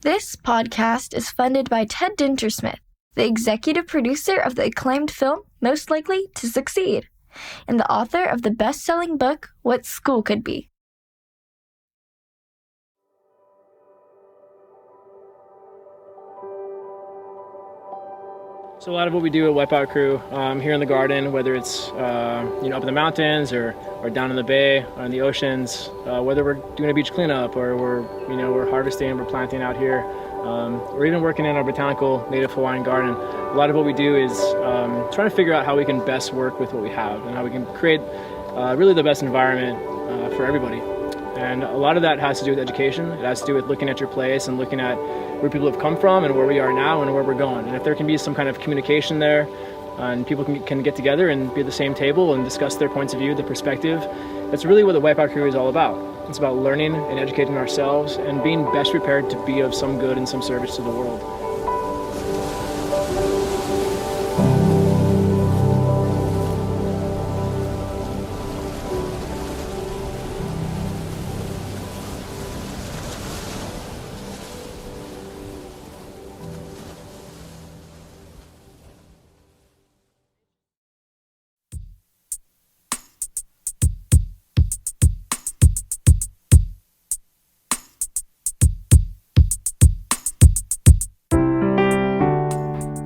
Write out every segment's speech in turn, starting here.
This podcast is funded by Ted Dintersmith, the executive producer of the acclaimed film Most Likely to Succeed, and the author of the best-selling book What School Could Be. So a lot of what we do at Wipeout Crew here in the garden, whether it's up in the mountains or down in the bay or in the oceans, whether we're doing a beach cleanup or we're harvesting, we're planting out here, or even working in our botanical native Hawaiian garden. A lot of what we do is trying to figure out how we can best work with what we have and how we can create really the best environment for everybody. And a lot of that has to do with education. It has to do with looking at your place and looking at where people have come from and where we are now and where we're going. And if there can be some kind of communication there and people can get together and be at the same table and discuss their points of view, the perspective, that's really what the Wipeout Crew is all about. It's about learning and educating ourselves and being best prepared to be of some good and some service to the world.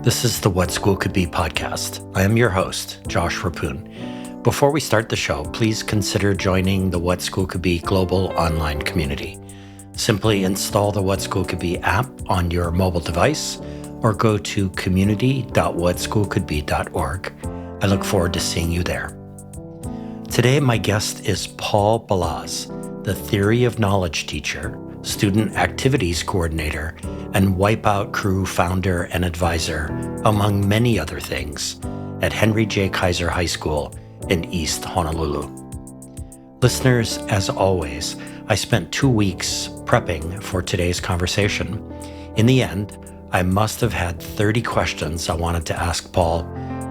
This is the What School Could Be podcast. I am your host, Josh Rapoon. Before we start the show, please consider joining the What School Could Be global online community. Simply install the What School Could Be app on your mobile device or go to community.whatschoolcouldbe.org. I look forward to seeing you there. Today, my guest is Paul Balazs, the Theory of Knowledge teacher, student activities coordinator, and Wipeout Crew founder and advisor, among many other things, at Henry J. Kaiser High School in East Honolulu. Listeners, as always, I spent 2 weeks prepping for today's conversation. In the end, I must have had 30 questions I wanted to ask Paul,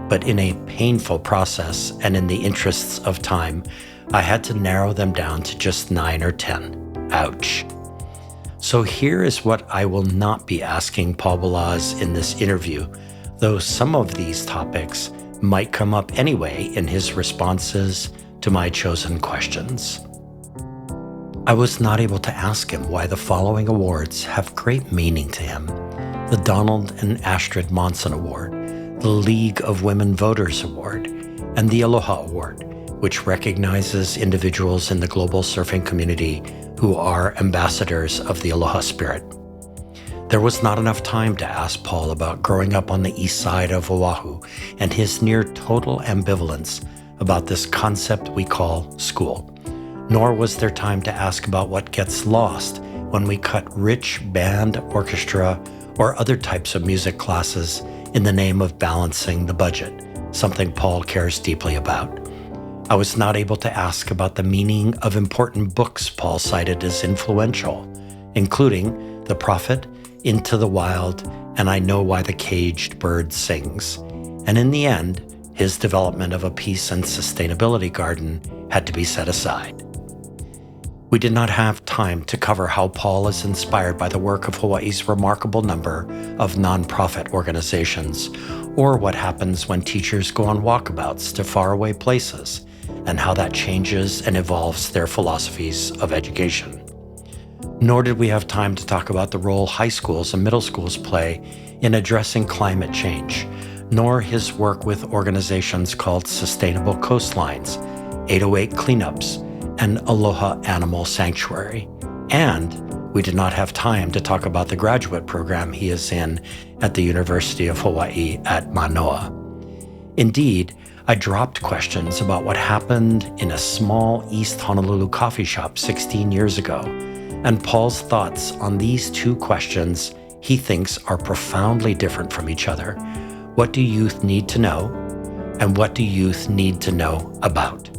but in a painful process and in the interests of time, I had to narrow them down to just 9 or 10. Ouch. So here is what I will not be asking Paul Balazs in this interview, though some of these topics might come up anyway in his responses to my chosen questions. I was not able to ask him why the following awards have great meaning to him: the Donald and Astrid Monson Award, the League of Women Voters Award, and the Aloha Award, which recognizes individuals in the global surfing community who are ambassadors of the Aloha spirit. There was not enough time to ask Paul about growing up on the east side of Oahu and his near total ambivalence about this concept we call school. Nor was there time to ask about what gets lost when we cut rich band, orchestra, or other types of music classes in the name of balancing the budget, something Paul cares deeply about. I was not able to ask about the meaning of important books Paul cited as influential, including The Prophet, Into the Wild, and I Know Why the Caged Bird Sings. And in the end, his development of a peace and sustainability garden had to be set aside. We did not have time to cover how Paul is inspired by the work of Hawaii's remarkable number of nonprofit organizations, or what happens when teachers go on walkabouts to faraway places, and how that changes and evolves their philosophies of education. Nor did we have time to talk about the role high schools and middle schools play in addressing climate change, nor his work with organizations called Sustainable Coastlines, 808 Cleanups, and Aloha Animal Sanctuary. And we did not have time to talk about the graduate program he is in at the University of Hawaii at Manoa. Indeed, I dropped questions about what happened in a small East Honolulu coffee shop 16 years ago, and Paul's thoughts on these two questions he thinks are profoundly different from each other. What do youth need to know, and what do youth need to know about?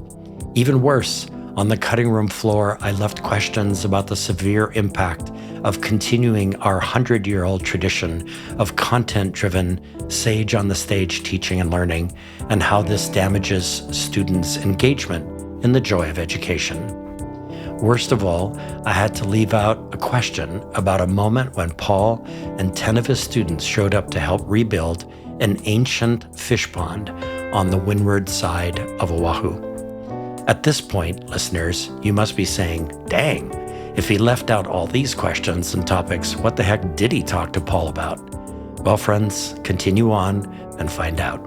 Even worse, on the cutting room floor, I left questions about the severe impact of continuing our 100-year-old tradition of content-driven, sage-on-the-stage teaching and learning, and how this damages students' engagement in the joy of education. worst of all, I had to leave out a question about a moment when Paul and 10 of his students showed up to help rebuild an ancient fish pond on the windward side of Oahu. At this point, listeners, you must be saying, dang, if he left out all these questions and topics, what the heck did he talk to Paul about? Well, friends, continue on and find out.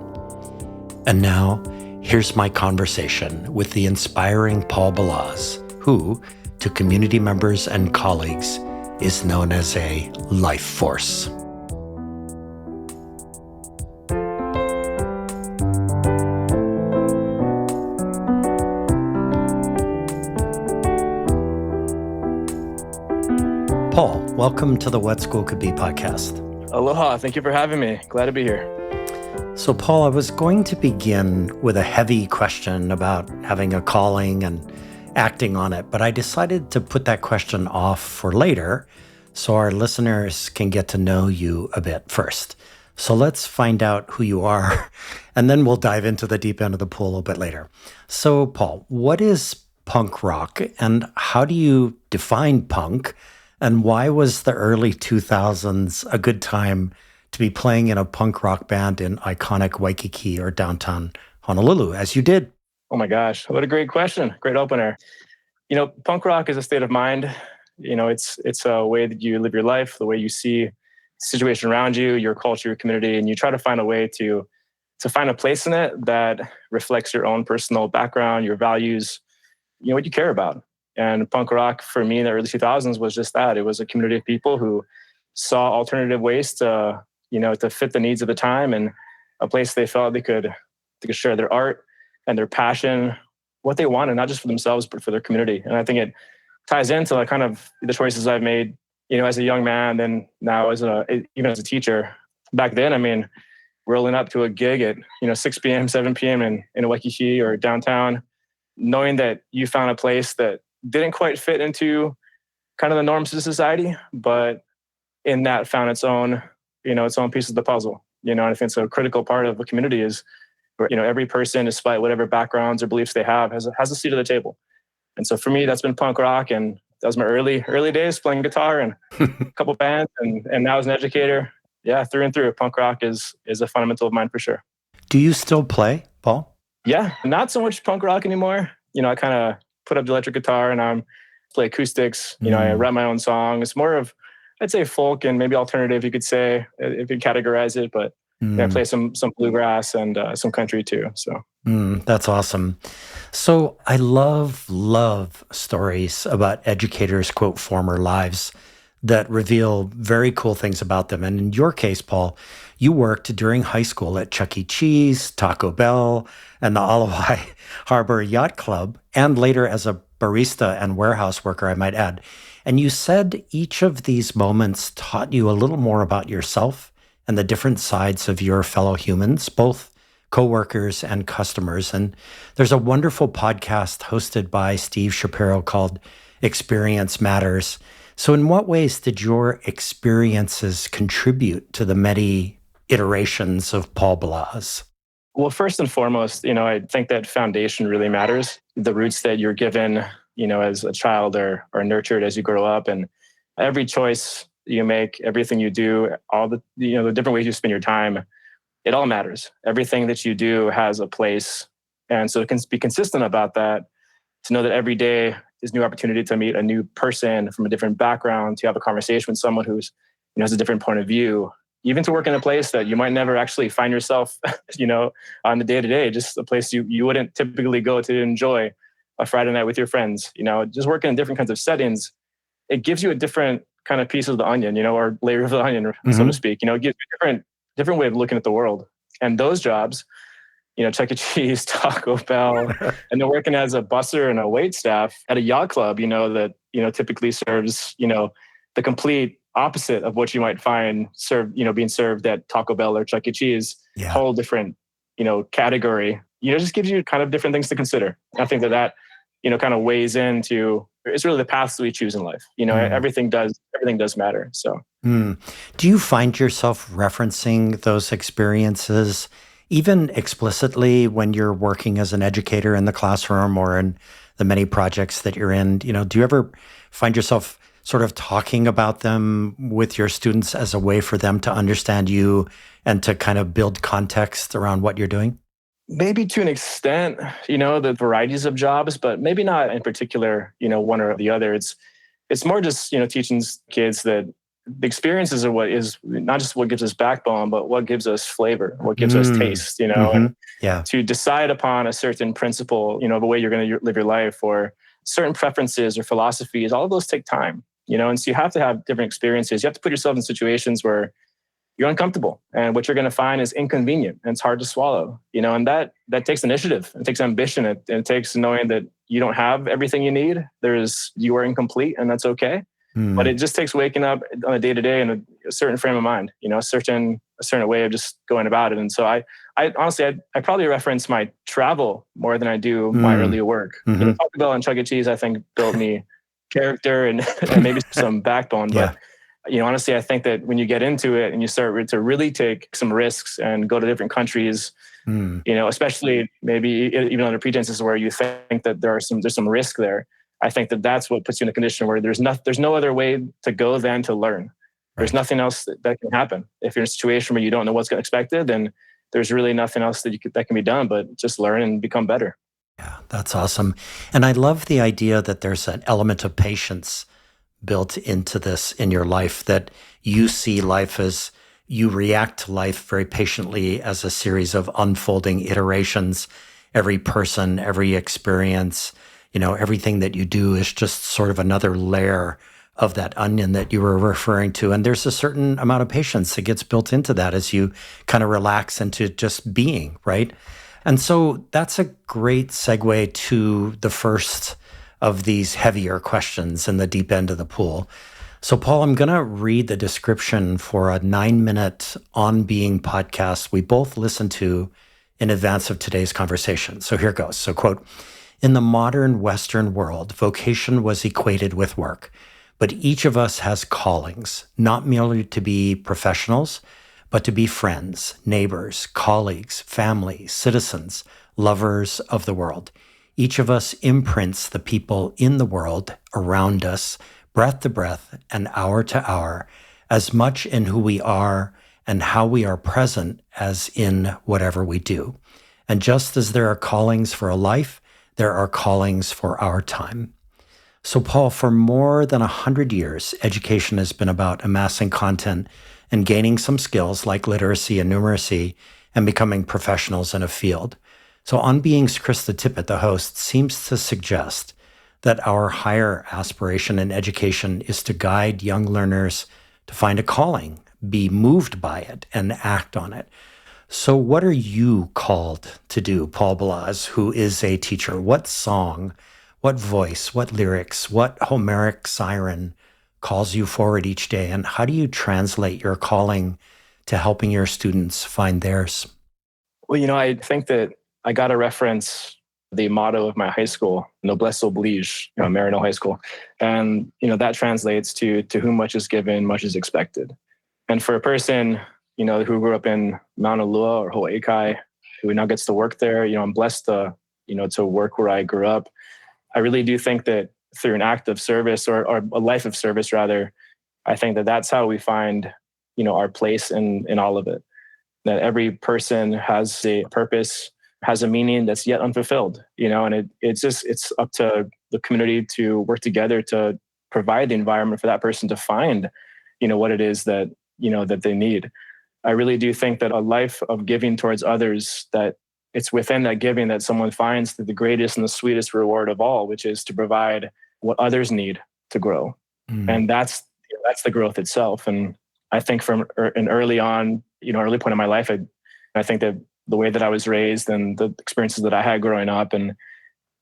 And now, here's my conversation with the inspiring Paul Balazs, who, to community members and colleagues, is known as a life force. Paul, welcome to the What School Could Be podcast. Aloha. Thank you for having me. Glad to be here. So, Paul, I was going to begin with a heavy question about having a calling and acting on it, but I decided to put that question off for later so our listeners can get to know you a bit first. So let's find out who you are, and then we'll dive into the deep end of the pool a little bit later. So, Paul, what is punk rock, and how do you define punk, and why was the early 2000s a good time to be playing in a punk rock band in iconic Waikiki or downtown Honolulu, as you did? Oh my gosh, what a great question. Great opener. Punk rock is a state of mind. It's a way that you live your life, the way you see the situation around you, your culture, your community, and you try to find a way to find a place in it that reflects your own personal background, your values, what you care about. And punk rock for me in the early 2000s was just that. It was a community of people who saw alternative ways to fit the needs of the time, and a place they felt they could share their art and their passion, what they wanted, not just for themselves, but for their community. And I think it ties into kind of the choices I've made, as a young man, and now even as a teacher. Back then, rolling up to a gig at 6 p.m., 7 p.m. in Waikiki or downtown, knowing that you found a place that didn't quite fit into kind of the norms of society, but in that found its own piece of the puzzle. And I think it's a critical part of a community is, every person, despite whatever backgrounds or beliefs they have, has a seat at the table. And so for me, that's been punk rock, and that was my early days playing guitar and a couple bands, and now as an educator, yeah, through and through, punk rock is a fundamental of mine for sure. Do you still play, Paul? Yeah, not so much punk rock anymore. I kind of put up the electric guitar and I play acoustics. I write my own songs. More of, I'd say, folk and maybe alternative, you could say, if you categorize it. But I play some bluegrass and some country too. So that's awesome. So I love stories about educators' quote former lives that reveal very cool things about them. And in your case, Paul, you worked during high school at Chuck E. Cheese, Taco Bell, and the Alawai Harbor Yacht Club, and later as a barista and warehouse worker, I might add. And you said each of these moments taught you a little more about yourself and the different sides of your fellow humans, both coworkers and customers. And there's a wonderful podcast hosted by Steve Shapiro called Experience Matters. So in what ways did your experiences contribute to the many iterations of Paul Balazs? Well, first and foremost, I think that foundation really matters. The roots that you're given, as a child are nurtured as you grow up, and every choice you make, everything you do, all the different ways you spend your time, it all matters. Everything that you do has a place. And so it can be consistent about that, to know that every day is new opportunity to meet a new person from a different background, to have a conversation with someone who's, has a different point of view, even to work in a place that you might never actually find yourself, on the day-to-day, just a place you wouldn't typically go to enjoy a Friday night with your friends, just working in different kinds of settings. It gives you a different kind of piece of the onion, or layer of the onion, so to speak. It gives you a different way of looking at the world. And those jobs, Chuck E. Cheese, Taco Bell, and then working as a busser and a wait staff at a yacht club, that, typically serves, the complete opposite of what you might find served, being served at Taco Bell or Chuck E. Cheese, whole different, category, just gives you kind of different things to consider. I think that, kind of weighs into, it's really the paths we choose in life. Everything does matter. So, do you find yourself referencing those experiences even explicitly when you're working as an educator in the classroom or in the many projects that you're in? Do you ever find yourself sort of talking about them with your students as a way for them to understand you and to kind of build context around what you're doing? Maybe to an extent, the varieties of jobs, but maybe not in particular, one or the other. It's more just, teaching kids that the experiences are what is not just what gives us backbone, but what gives us flavor, what gives us taste, Mm-hmm. and Yeah. to decide upon a certain principle, the way you're going to live your life, or certain preferences or philosophies. All of those take time, and so you have to have different experiences. You have to put yourself in situations where you're uncomfortable, and what you're going to find is inconvenient and it's hard to swallow, and that takes initiative. It takes ambition. It takes knowing that you don't have everything you need. You are incomplete, and that's okay. But it just takes waking up on a day-to-day in a certain frame of mind, a certain way of just going about it. And so I honestly, I probably reference my travel more than I do my earlier work. Mm-hmm. Taco Bell and Chuck E. Cheese, I think, built me character and maybe some backbone. Yeah. But honestly, I think that when you get into it and you start to really take some risks and go to different countries, especially maybe even under pretenses where you think that there's some risk there. I think that that's what puts you in a condition where there's no other way to go than to learn. There's nothing else that can happen. If you're in a situation where you don't know what's expected, then there's really nothing else that can be done but just learn and become better. Yeah, that's awesome. And I love the idea that there's an element of patience built into this in your life, that you see life as you react to life very patiently as a series of unfolding iterations. Every person, every experience, everything that you do is just sort of another layer of that onion that you were referring to. And there's a certain amount of patience that gets built into that as you kind of relax into just being, right? And so that's a great segue to the first of these heavier questions in the deep end of the pool. So, Paul, I'm going to read the description for a 9-minute On Being podcast we both listened to in advance of today's conversation. So here goes. So, quote, "In the modern Western world, vocation was equated with work, but each of us has callings, not merely to be professionals, but to be friends, neighbors, colleagues, family, citizens, lovers of the world. Each of us imprints the people in the world around us, breath to breath and hour to hour, as much in who we are and how we are present as in whatever we do. And just as there are callings for a life, there are callings for our time." So, Paul, for more than 100 years, education has been about amassing content and gaining some skills like literacy and numeracy and becoming professionals in a field. So On Being's Krista Tippett, the host, seems to suggest that our higher aspiration in education is to guide young learners to find a calling, be moved by it, and act on it. So what are you called to do, Paul Balazs, who is a teacher? What song, what voice, what lyrics, what Homeric siren calls you forward each day? And how do you translate your calling to helping your students find theirs? Well, I think that I got to reference the motto of my high school, Noblesse Oblige, Marino High School. And, that translates to whom much is given, much is expected. And for a person, who grew up in Mauna Loa or Hawaii, who now gets to work there, I'm blessed to work where I grew up. I really do think that through an act of service or a life of service, rather, I think that that's how we find, our place in all of it. That every person has a purpose, has a meaning that's yet unfulfilled, and it's up to the community to work together to provide the environment for that person to find, what it is that, that they need. I really do think that a life of giving towards others, that it's within that giving that someone finds the greatest and the sweetest reward of all, which is to provide what others need to grow. And that's the growth itself. And I think from an early point in my life, I think that the way that I was raised and the experiences that I had growing up, and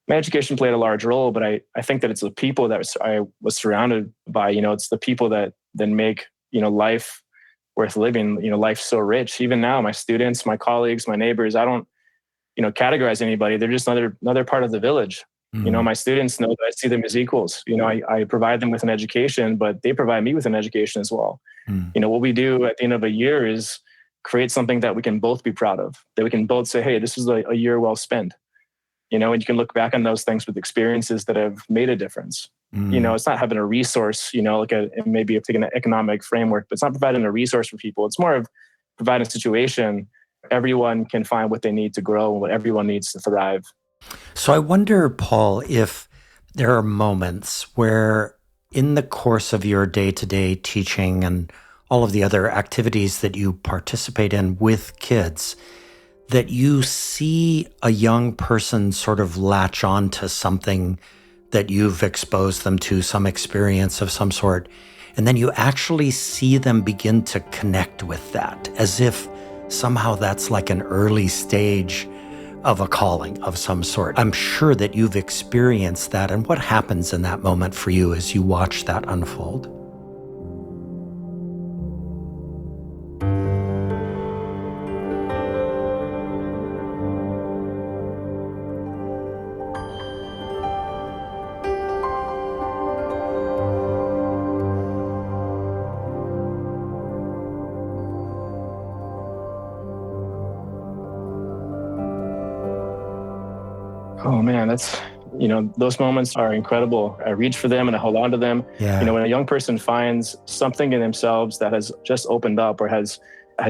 my education played a large role, but I think that it's the people that I was surrounded by, it's the people that then make, life worth living, life's so rich. Even now, my students, my colleagues, my neighbors, I don't, categorize anybody. They're just another part of the village. My students know that I see them as equals. I provide them with an education, but they provide me with an education as well. What we do at the end of a year is create something that we can both be proud of, that we can both say, hey, this was a year well spent, and you can look back on those things with experiences that have made a difference. It's not having a resource, maybe taking an economic framework, but it's not providing a resource for people. It's more of providing a situation everyone can find what they need to grow and what everyone needs to thrive. So I wonder, Paul, if there are moments where in the course of your day-to-day teaching and all of the other activities that you participate in with kids, that you see a young person sort of latch on to something that you've exposed them to, some experience of some sort, and then you actually see them begin to connect with that, as if somehow that's like an early stage of a calling of some sort. I'm sure that you've experienced that. And what happens in that moment for you as you watch that unfold? Oh man, those moments are incredible. I reach for them and I hold on to them. Yeah. When a young person finds something in themselves that has just opened up or has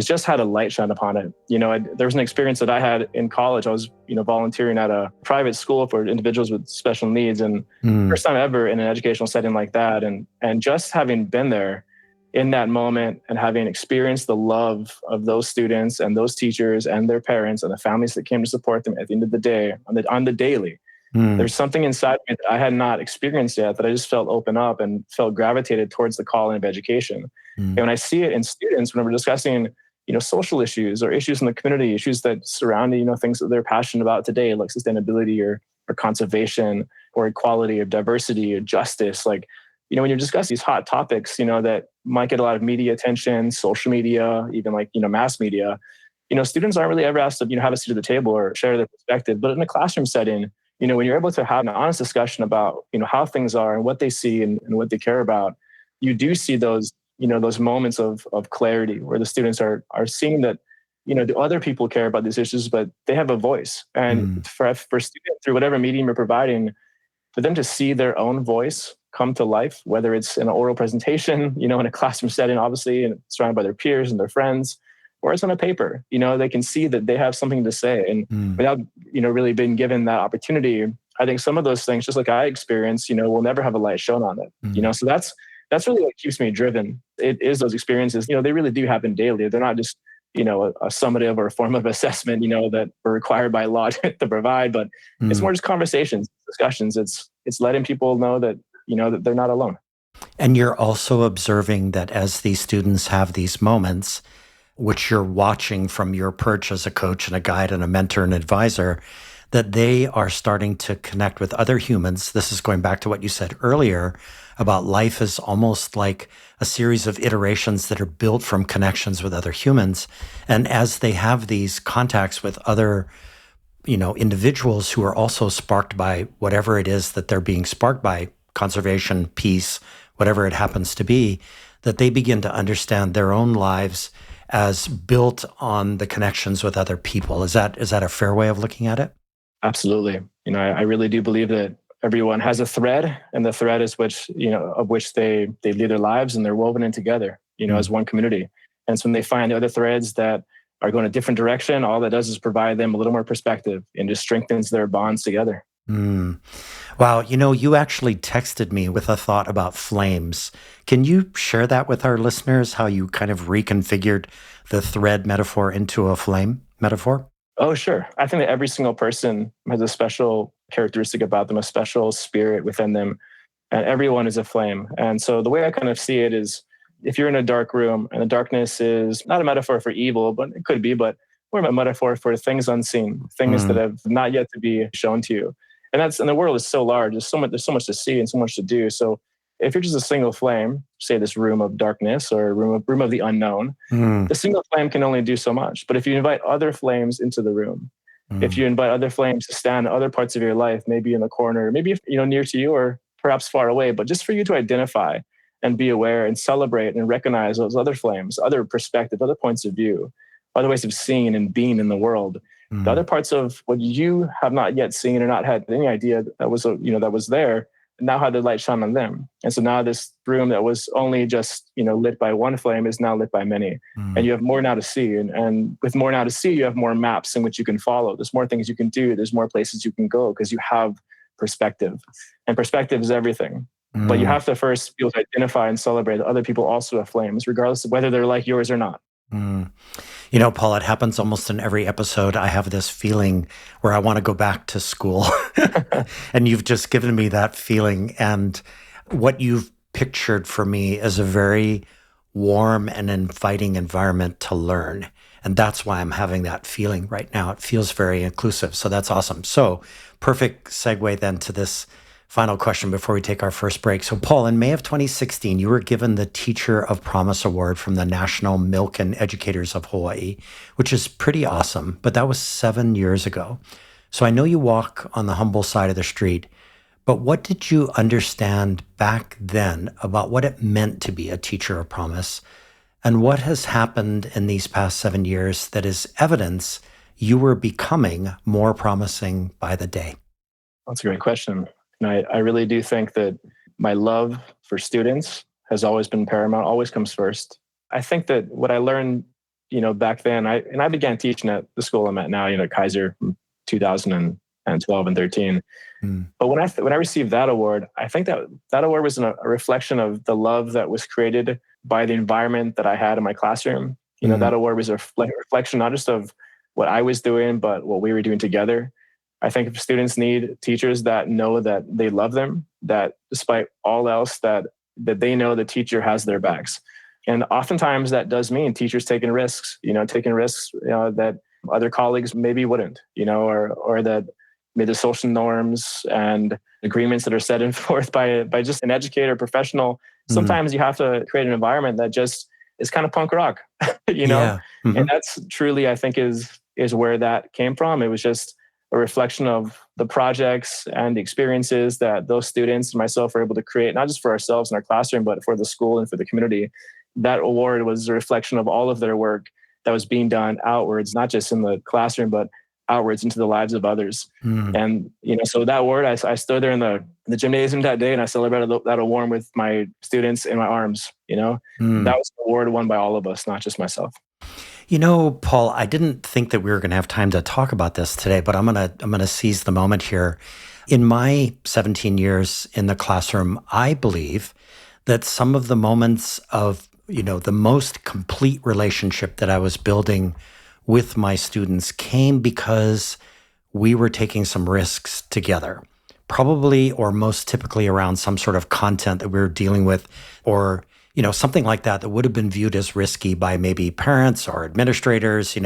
just had a light shine upon it. There was an experience that I had in college. I was, volunteering at a private school for individuals with special needs, and first time ever in an educational setting like that. And just having been there in that moment and having experienced the love of those students and those teachers and their parents and the families that came to support them at the end of the day on the daily. There's something inside me that I had not experienced yet that I just felt open up and felt gravitated towards the calling of education. And when I see it in students, when we're discussing, social issues or issues in the community, issues that surround, things that they're passionate about today, like sustainability or conservation or equality or diversity or justice, when you discuss these hot topics, that might get a lot of media attention, social media, even mass media, students aren't really ever asked to, have a seat at the table or share their perspective. But in a classroom setting, when you're able to have an honest discussion about, how things are and what they see and what they care about, you do see those moments of clarity where the students are seeing that, the other people care about these issues, but they have a voice. And for students, through whatever medium you're providing, for them to see their own voice come to life, whether it's in an oral presentation, in a classroom setting, obviously, and surrounded by their peers and their friends, or it's on a paper, they can see that they have something to say. And without, really being given that opportunity, I think some of those things, just like I experienced, will never have a light shown on it. So that's really what keeps me driven. It is those experiences, they really do happen daily. They're not just, a summative or a form of assessment, that we're required by law to provide, but it's more just conversations, discussions. It's letting people know that, that they're not alone. And you're also observing that as these students have these moments, which you're watching from your perch as a coach and a guide and a mentor and advisor, that they are starting to connect with other humans. This is going back to what you said earlier about life is almost like a series of iterations that are built from connections with other humans. And as they have these contacts with other, individuals who are also sparked by whatever it is that they're being sparked by, conservation, peace, whatever it happens to be, that they begin to understand their own lives as built on the connections with other people. Is that a fair way of looking at it? Absolutely. I really do believe that everyone has a thread, and the thread is of which they lead their lives, and they're woven in together, as one community. And so when they find the other threads that are going a different direction, all that does is provide them a little more perspective and just strengthens their bonds together. Wow. You actually texted me with a thought about flames. Can you share that with our listeners, how you kind of reconfigured the thread metaphor into a flame metaphor? Oh, sure. I think that every single person has a special characteristic about them, a special spirit within them, and everyone is a flame. And so the way I kind of see it is, if you're in a dark room and the darkness is not a metaphor for evil, but it could be, but more of a metaphor for things unseen, things that have not yet to be shown to you. And the world is so large. There's so much to see and so much to do. So if you're just a single flame, say this room of darkness or room of the unknown, the single flame can only do so much. But if you invite other flames into the room, if you invite other flames to stand in other parts of your life, maybe in the corner, maybe near to you or perhaps far away, but just for you to identify and be aware and celebrate and recognize those other flames, other perspectives, other points of view, other ways of seeing and being in the world. The other parts of what you have not yet seen or not had any idea that was, that was there, now had the light shine on them. And so now this room that was only just, lit by one flame is now lit by many. And you have more now to see. And with more now to see, you have more maps in which you can follow. There's more things you can do. There's more places you can go because you have perspective. And perspective is everything. But you have to first be able to identify and celebrate that other people also have flames, regardless of whether they're like yours or not. Paul, it happens almost in every episode. I have this feeling where I want to go back to school. And you've just given me that feeling. And what you've pictured for me is a very warm and inviting environment to learn. And that's why I'm having that feeling right now. It feels very inclusive. So that's awesome. So perfect segue then to this final question before we take our first break. So Paul, in May of 2016, you were given the Teacher of Promise Award from the National Milk and Educators of Hawaii, which is pretty awesome, but that was 7 years ago. So I know you walk on the humble side of the street, but what did you understand back then about what it meant to be a Teacher of Promise? And what has happened in these past 7 years that is evidence you were becoming more promising by the day? That's a great question. And I really do think that my love for students has always been paramount, always comes first. I think that what I learned, back then, I began teaching at the school I'm at now, Kaiser, from 2012 and 13. But when I received that award, I think that award was a reflection of the love that was created by the environment that I had in my classroom. That award was a reflection not just of what I was doing, but what we were doing together. I think students need teachers that know that they love them, that despite all else, that they know the teacher has their backs. And oftentimes that does mean teachers taking risks that other colleagues maybe wouldn't, or that maybe the social norms and agreements that are set forth by just an educator, professional. Sometimes you have to create an environment that just is kind of punk rock, Yeah. And that's truly, I think, is where that came from. It was just a reflection of the projects and the experiences that those students and myself were able to create, not just for ourselves in our classroom, but for the school and for the community. That award was a reflection of all of their work that was being done outwards, not just in the classroom, but outwards into the lives of others. And, so that award, I stood there in the gymnasium that day and I celebrated that award with my students in my arms, That was an award won by all of us, not just myself. Paul, I didn't think that we were going to have time to talk about this today, but I'm going to seize the moment here. In my 17 years in the classroom, I believe that some of the moments of, the most complete relationship that I was building with my students came because we were taking some risks together, probably or most typically around some sort of content that we were dealing with, or something like that would have been viewed as risky by maybe parents or administrators,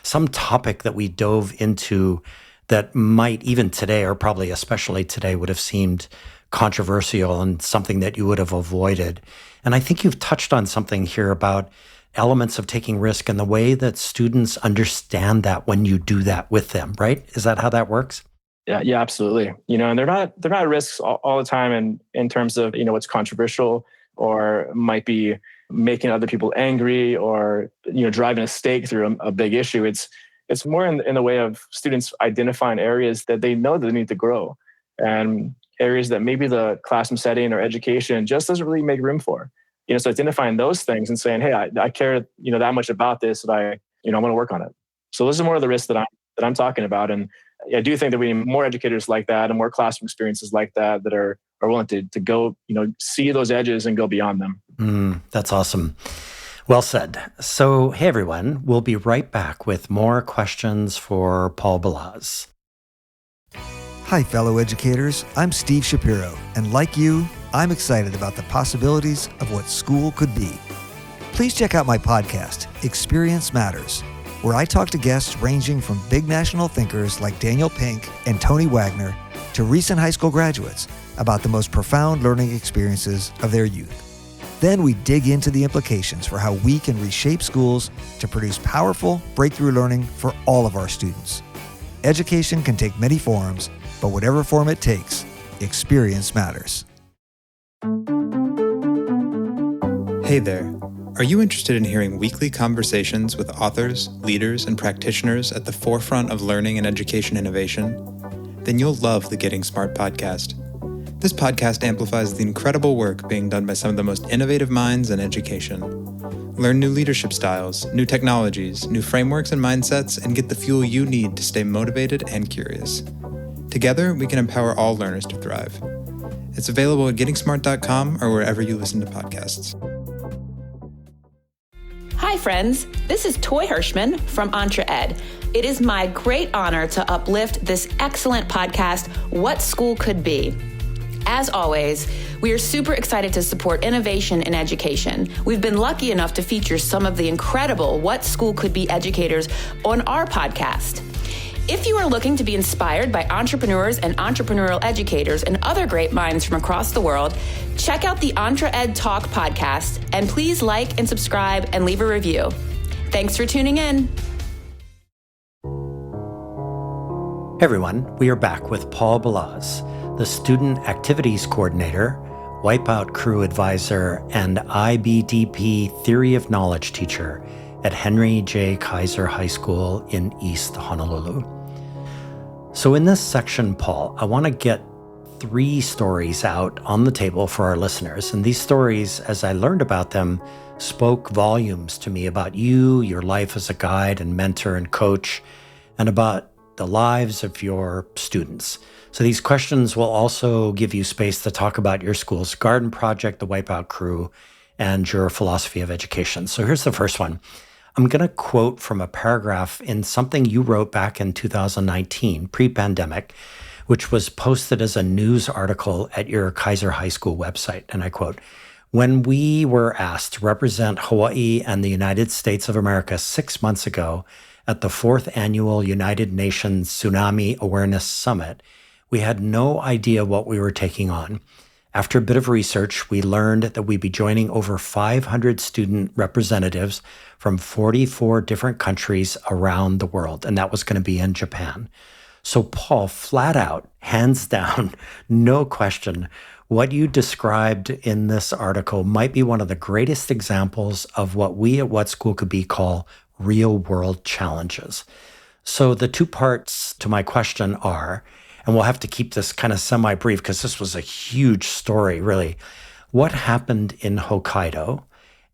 some topic that we dove into that might even today, or probably especially today, would have seemed controversial and something that you would have avoided. And I think you've touched on something here about elements of taking risk and the way that students understand that when you do that with them, right? Is that how that works? Yeah, absolutely. And they're not risks all the time in terms of, what's controversial or might be making other people angry or, driving a stake through a big issue. It's more in the way of students identifying areas that they know that they need to grow and areas that maybe the classroom setting or education just doesn't really make room for. So identifying those things and saying, hey, I care, that much about this that I want to work on it. So those are more of the risks that I'm talking about. And I do think that we need more educators like that and more classroom experiences like that are willing to go, see those edges and go beyond them. That's awesome. Well said. So, hey, everyone, we'll be right back with more questions for Paul Balazs. Hi, fellow educators. I'm Steve Shapiro, and like you, I'm excited about the possibilities of what school could be. Please check out my podcast, Experience Matters, where I talk to guests ranging from big national thinkers like Daniel Pink and Tony Wagner to recent high school graduates about the most profound learning experiences of their youth. Then we dig into the implications for how we can reshape schools to produce powerful breakthrough learning for all of our students. Education can take many forms, but whatever form it takes, experience matters. Hey there. Are you interested in hearing weekly conversations with authors, leaders, and practitioners at the forefront of learning and education innovation? Then you'll love the Getting Smart podcast. This podcast amplifies the incredible work being done by some of the most innovative minds in education. Learn new leadership styles, new technologies, new frameworks and mindsets, and get the fuel you need to stay motivated and curious. Together, we can empower all learners to thrive. It's available at gettingsmart.com or wherever you listen to podcasts. Hi, friends. This is Toy Hirschman from EntreEd. It is my great honor to uplift this excellent podcast, What School Could Be. As always, we are super excited to support innovation in education. We've been lucky enough to feature some of the incredible What School Could Be educators on our podcast. If you are looking to be inspired by entrepreneurs and entrepreneurial educators and other great minds from across the world, check out the EntreEd Talk podcast, and please like and subscribe and leave a review. Thanks for tuning in. Hey everyone, we are back with Paul Balazs, the Student Activities Coordinator, Wipeout Crew Advisor, and IBDP Theory of Knowledge teacher at Henry J. Kaiser High School in East Honolulu. So in this section, Paul, I want to get 3 stories out on the table for our listeners. And these stories, as I learned about them, spoke volumes to me about you, your life as a guide and mentor and coach, and about the lives of your students. So these questions will also give you space to talk about your school's garden project, the Wipeout Crew, and your philosophy of education. So here's the first one. I'm going to quote from a paragraph in something you wrote back in 2019, pre-pandemic, which was posted as a news article at your Kaiser High School website. And I quote, "When we were asked to represent Hawaii and the United States of America 6 months ago at the 4th Annual United Nations Tsunami Awareness Summit, we had no idea what we were taking on. After a bit of research, we learned that we'd be joining over 500 student representatives from 44 different countries around the world, and that was going to be in Japan." So Paul, flat out, hands down, no question, what you described in this article might be one of the greatest examples of what we at What School Could Be call real-world challenges. So the 2 parts to my question are, and we'll have to keep this kind of semi-brief because this was a huge story, really. What happened in Hokkaido?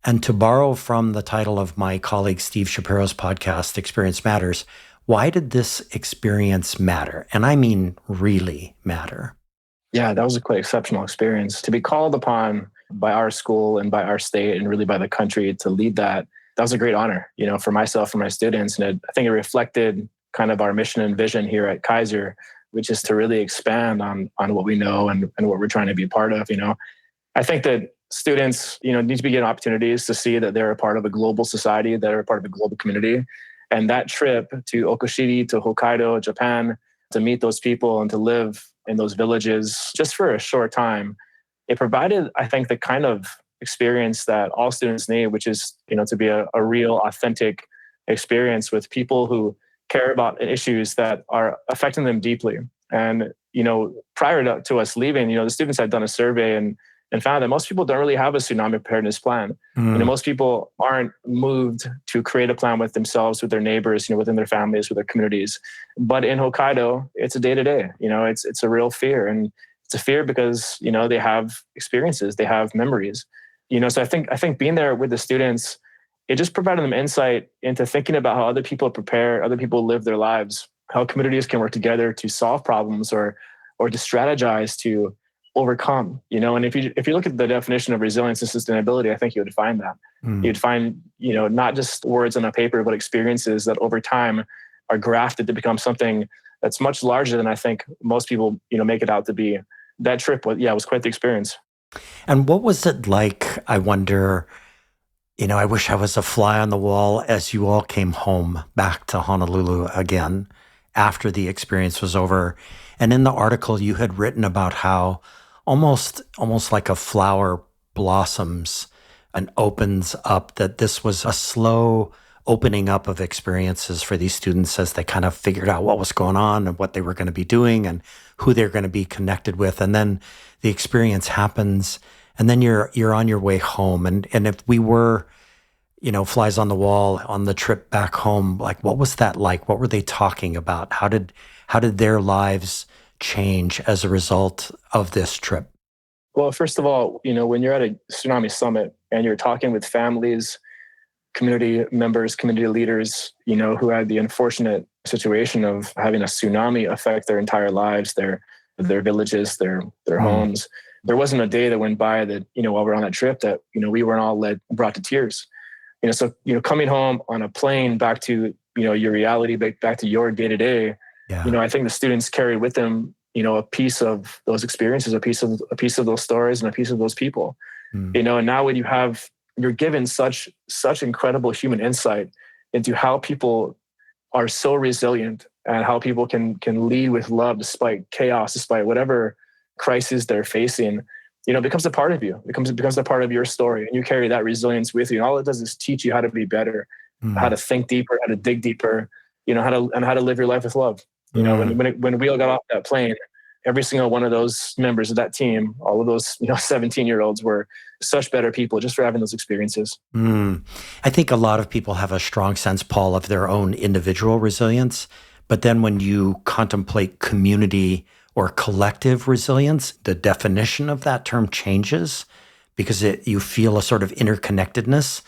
And to borrow from the title of my colleague Steve Shapiro's podcast, Experience Matters, why did this experience matter? And I mean really matter. Yeah, that was a quite exceptional experience. To be called upon by our school and by our state and really by the country to lead that was a great honor, for myself and my students. And I think it reflected kind of our mission and vision here at Kaiser, which is to really expand on what we know and what we're trying to be a part of. I think that students, need to be given opportunities to see that they're a part of a global society, that they're a part of a global community. And that trip to Okushiri, to Hokkaido, Japan, to meet those people and to live in those villages just for a short time, it provided, I think, the kind of experience that all students need, which is, to be a real, authentic experience with people who care about issues that are affecting them deeply. And, prior to us leaving, the students had done a survey and found that most people don't really have a tsunami preparedness plan. Most people aren't moved to create a plan with themselves, with their neighbors, within their families, with their communities. But in Hokkaido, it's a day-to-day, it's a real fear. And it's a fear because, they have experiences, they have memories. So I think being there with the students, it just provided them insight into thinking about how other people prepare, other people live their lives, how communities can work together to solve problems or to strategize to overcome, and if you look at the definition of resilience and sustainability, I think you would find that. You'd find, not just words on a paper, but experiences that over time are grafted to become something that's much larger than I think most people, make it out to be. That trip was quite the experience. And what was it like, I wonder, I wish I was a fly on the wall as you all came home back to Honolulu again after the experience was over. And in the article, you had written about how almost like a flower blossoms and opens up, that this was a slow opening up of experiences for these students as they kind of figured out what was going on and what they were going to be doing and who they're going to be connected with. And then the experience happens, and then you're on your way home. And if we were flies on the wall on the trip back home. Like, what was that like? What were they talking about? How did their lives change as a result of this trip? Well, first of all, when you're at a tsunami summit and you're talking with families, community members, community leaders, who had the unfortunate situation of having a tsunami affect their entire lives, their villages, their homes. There wasn't a day that went by that, while we're on that trip that, we weren't all brought to tears. So, coming home on a plane back to, your reality, back to your day to day, I think the students carried with them, a piece of those experiences, a piece of those stories, and a piece of those people. And now when you're given such incredible human insight into how people are so resilient and how people can lead with love despite chaos, despite whatever crisis they're facing, it becomes a part of you. It becomes a part of your story, and you carry that resilience with you. And all it does is teach you how to be better, how to think deeper, how to dig deeper, how to live your life with love. When we all got off that plane, every single one of those members of that team, all of those 17-year-olds were such better people just for having those experiences. I think a lot of people have a strong sense, Paul, of their own individual resilience. But then when you contemplate community or collective resilience, the definition of that term changes because you feel a sort of interconnectedness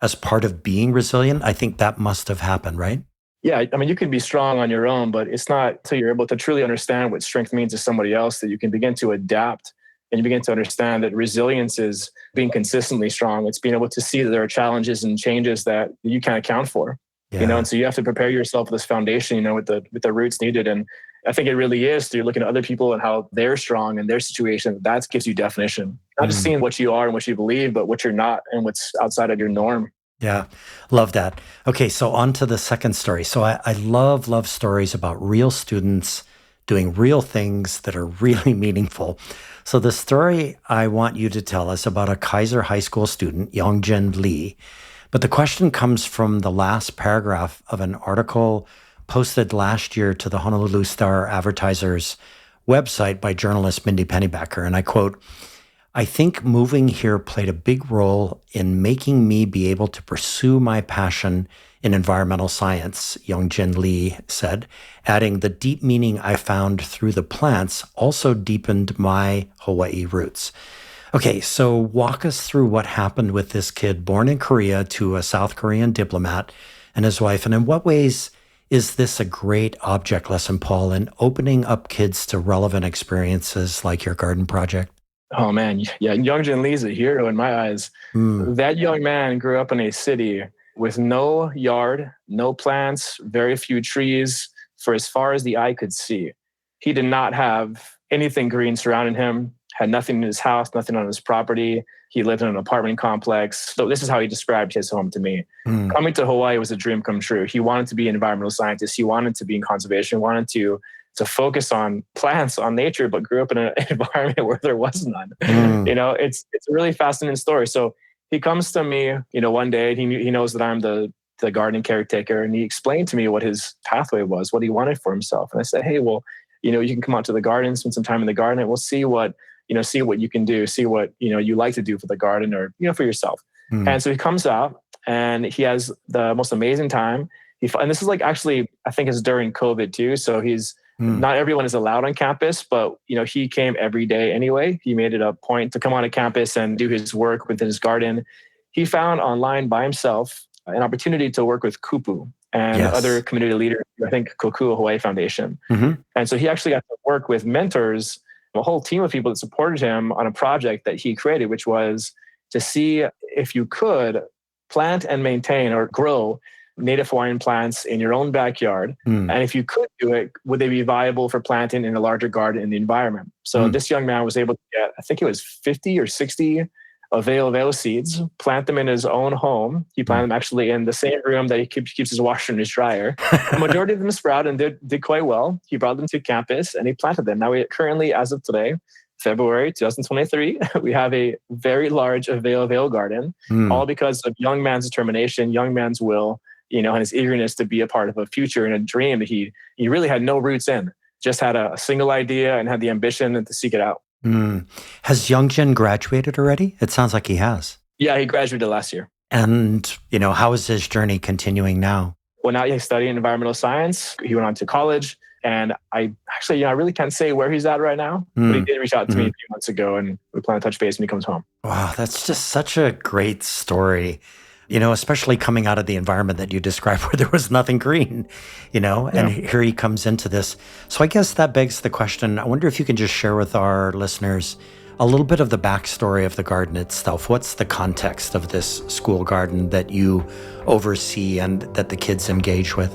as part of being resilient. I think that must have happened, right? Yeah, I mean, you can be strong on your own, but it's not until you're able to truly understand what strength means to somebody else that you can begin to adapt and you begin to understand that resilience is being consistently strong. It's being able to see that there are challenges and changes that you can't account for. And so you have to prepare yourself with this foundation, with the roots needed. And I think it really is through looking at other people and how they're strong in their situation. That gives you definition. Not just seeing what you are and what you believe, but what you're not and what's outside of your norm. Yeah, love that. Okay, so on to the second story. So I love stories about real students doing real things that are really meaningful. So the story I want you to tell us about a Kaiser High School student, Youngjin Lee. But the question comes from the last paragraph of an article posted last year to the Honolulu Star Advertiser's website by journalist Mindy Pennybacker. And I quote, "I think moving here played a big role in making me be able to pursue my passion in environmental science," Youngjin Lee said, adding, "The deep meaning I found through the plants also deepened my Hawaii roots." Okay, so walk us through what happened with this kid born in Korea to a South Korean diplomat and his wife, and in what ways is this a great object lesson, Paul, in opening up kids to relevant experiences like your garden project? Oh man, yeah, Youngjin Lee's a hero in my eyes. That young man grew up in a city with no yard, no plants, very few trees for as far as the eye could see. He did not have anything green surrounding him, had nothing in his house, nothing on his property. He lived in an apartment complex. So this is how he described his home to me. Coming to Hawaii was a dream come true. He wanted to be an environmental scientist. He wanted to be in conservation, wanted to focus on plants, on nature, but grew up in an environment where there was none. It's a really fascinating story. So he comes to me, one day, he knows that I'm the garden caretaker, and he explained to me what his pathway was, what he wanted for himself. And I said, hey, well, you can come out to the garden, spend some time in the garden, and we'll see what you can do, see what, you like to do for the garden or, for yourself. And so he comes out and he has the most amazing time. And this is actually, I think it's during COVID too. So he's, not everyone is allowed on campus, but he came every day anyway. He made it a point to come on a campus and do his work within his garden. He found online by himself an opportunity to work with Kupu and other community leaders, I think Kokua Hawaii Foundation. And so he actually got to work with mentors, a whole team of people that supported him on a project that he created, which was to see if you could plant and maintain or grow native Hawaiian plants in your own backyard. And if you could do it, would they be viable for planting in a larger garden in the environment? So this young man was able to get, I think it was 50 or 60 Aveo seeds, plant them in his own home. He planted them actually in the same room that he keeps his washer and his dryer. The majority of them sprouted and did quite well. He brought them to campus and he planted them. Now we currently, as of today, February 2023, we have a very large Aveo garden, all because of young man's determination, young man's will, and his eagerness to be a part of a future and a dream that he really had no roots in, just had a single idea and had the ambition to seek it out. Has Youngjin graduated already? It sounds like he has. Yeah, he graduated last year. And, how is his journey continuing now? Well, now he's studying environmental science. He went on to college. And I really can't say where he's at right now, but he did reach out to me a few months ago, and we plan to touch base when he comes home. Wow, that's just such a great story, especially coming out of the environment that you described where there was nothing green, and here he comes into this. So I guess that begs the question, I wonder if you can just share with our listeners a little bit of the backstory of the garden itself. What's the context of this school garden that you oversee and that the kids engage with?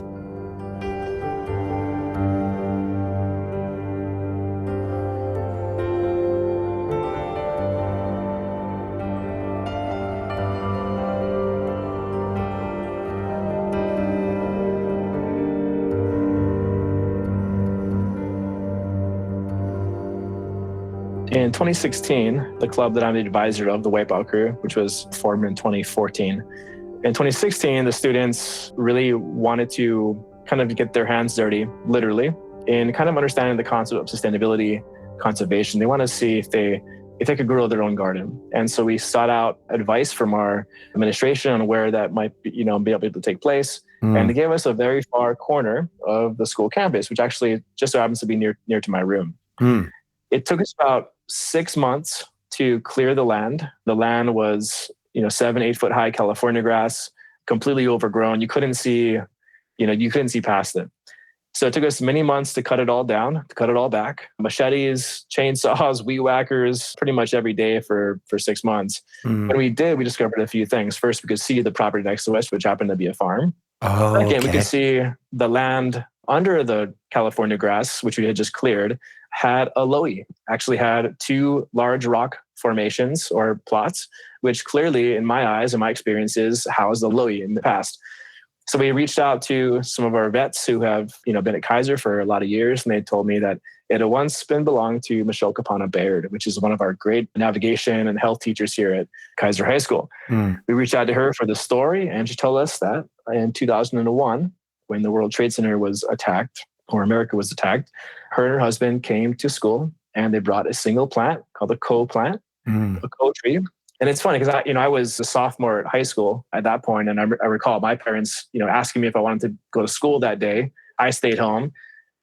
In 2016, the club that I'm the advisor of, the Wipeout Crew, which was formed in 2014. In 2016, the students really wanted to kind of get their hands dirty, literally, in kind of understanding the concept of sustainability, conservation. They want to see if they could grow their own garden. And so we sought out advice from our administration on where that might be able to take place. And they gave us a very far corner of the school campus, which actually just so happens to be near to my room. It took us about 6 months to clear the land. The land was, 7-8 foot high California grass, completely overgrown. You couldn't see past it. So it took us many months to cut it all down, to cut it all back. Machetes, chainsaws, weed whackers, pretty much every day for 6 months. When we did, we discovered a few things. First, we could see the property next to us, which happened to be a farm. Second, we could see the land under the California grass, which we had just cleared, had a loey, actually had 2 large rock formations or plots, which clearly, in my eyes and my experiences, housed a loey in the past. So we reached out to some of our vets who have, been at Kaiser for a lot of years, and they told me that it had once been belonged to Michelle Kapana Baird, which is one of our great navigation and health teachers here at Kaiser High School. We reached out to her for the story, and she told us that in 2001, when the World Trade Center was attacked, or America was attacked, her and her husband came to school and they brought a single plant called a plant, a tree. And it's funny because I was a sophomore at high school at that point, and I recall my parents, asking me if I wanted to go to school that day. I stayed home,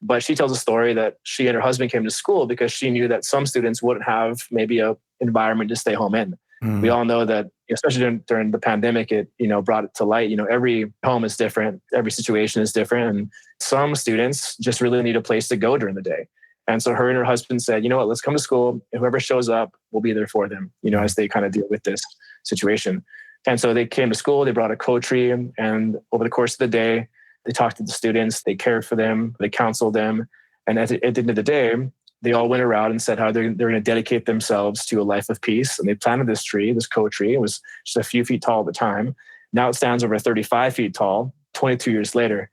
but she tells a story that she and her husband came to school because she knew that some students wouldn't have maybe a environment to stay home in. We all know that, especially during the pandemic, it brought it to light. Every home is different, every situation is different, and some students just really need a place to go during the day. And so her and her husband said, let's come to school. And whoever shows up, we'll be there for them, as they kind of deal with this situation. And so they came to school, they brought a tree, and over the course of the day, they talked to the students, they cared for them, they counseled them. And at the end of the day, they all went around and said how they're going to dedicate themselves to a life of peace. And they planted this tree, this tree. It was just a few feet tall at the time. Now it stands over 35 feet tall, 22 years later.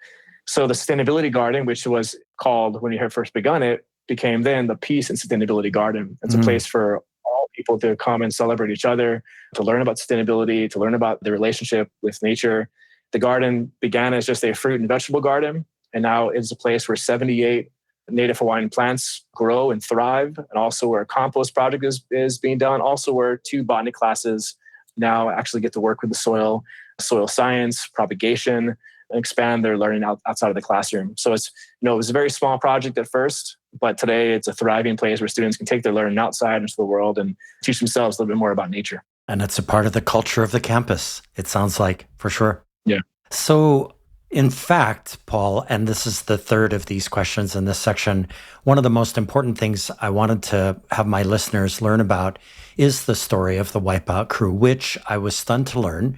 So the Sustainability Garden, which was called when you had first begun it, became then the Peace and Sustainability Garden. It's a place for all people to come and celebrate each other, to learn about sustainability, to learn about the relationship with nature. The garden began as just a fruit and vegetable garden, and now it's a place where 78 native Hawaiian plants grow and thrive, and also where a compost project is being done, also where 2 botany classes now actually get to work with the soil science, propagation, and expand their learning outside of the classroom. So it's, it was a very small project at first, but today it's a thriving place where students can take their learning outside into the world and teach themselves a little bit more about nature. And it's a part of the culture of the campus, it sounds like, for sure. Yeah. So in fact, Paul, and this is the third of these questions in this section, one of the most important things I wanted to have my listeners learn about is the story of the Wipeout Crew, which I was stunned to learn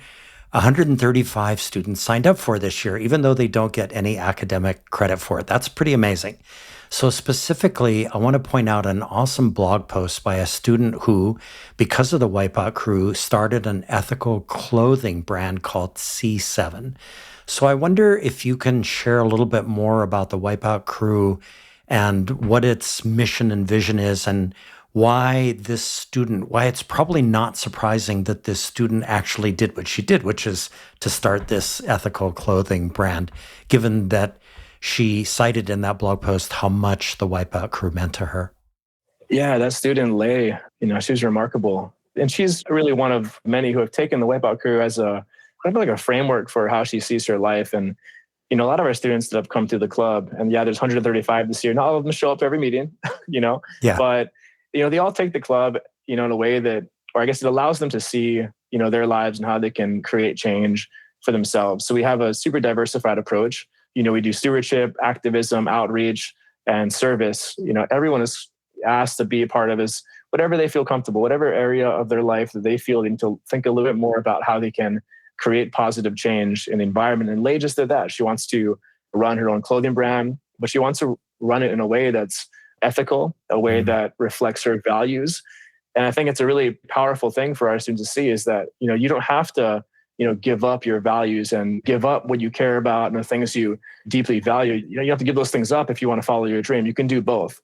135 students signed up for this year, even though they don't get any academic credit for it. That's pretty amazing. So specifically, I want to point out an awesome blog post by a student who, because of the Wipeout Crew, started an ethical clothing brand called C7. So I wonder if you can share a little bit more about the Wipeout Crew and what its mission and vision is, and why it's probably not surprising that this student actually did what she did, which is to start this ethical clothing brand, given that she cited in that blog post how much the Wipeout Crew meant to her. Yeah, that student, Lei, she was remarkable. And she's really one of many who have taken the Wipeout Crew as a kind of like a framework for how she sees her life. And, a lot of our students that have come through the club, and yeah, there's 135 this year. Not all of them show up to every meeting, Yeah. but, they all take the club, in a way that, or I guess it allows them to see, their lives and how they can create change for themselves. So we have a super diversified approach. We do stewardship, activism, outreach, and service. Everyone is asked to be a part of is whatever they feel comfortable, whatever area of their life that they feel they need to think a little bit more about how they can create positive change in the environment. And Lei just did that. She wants to run her own clothing brand, but she wants to run it in a way that's ethical, a way that reflects her values. And I think it's a really powerful thing for our students to see is that, you don't have to, give up your values and give up what you care about and the things you deeply value. You have to give those things up if you want to follow your dream. You can do both.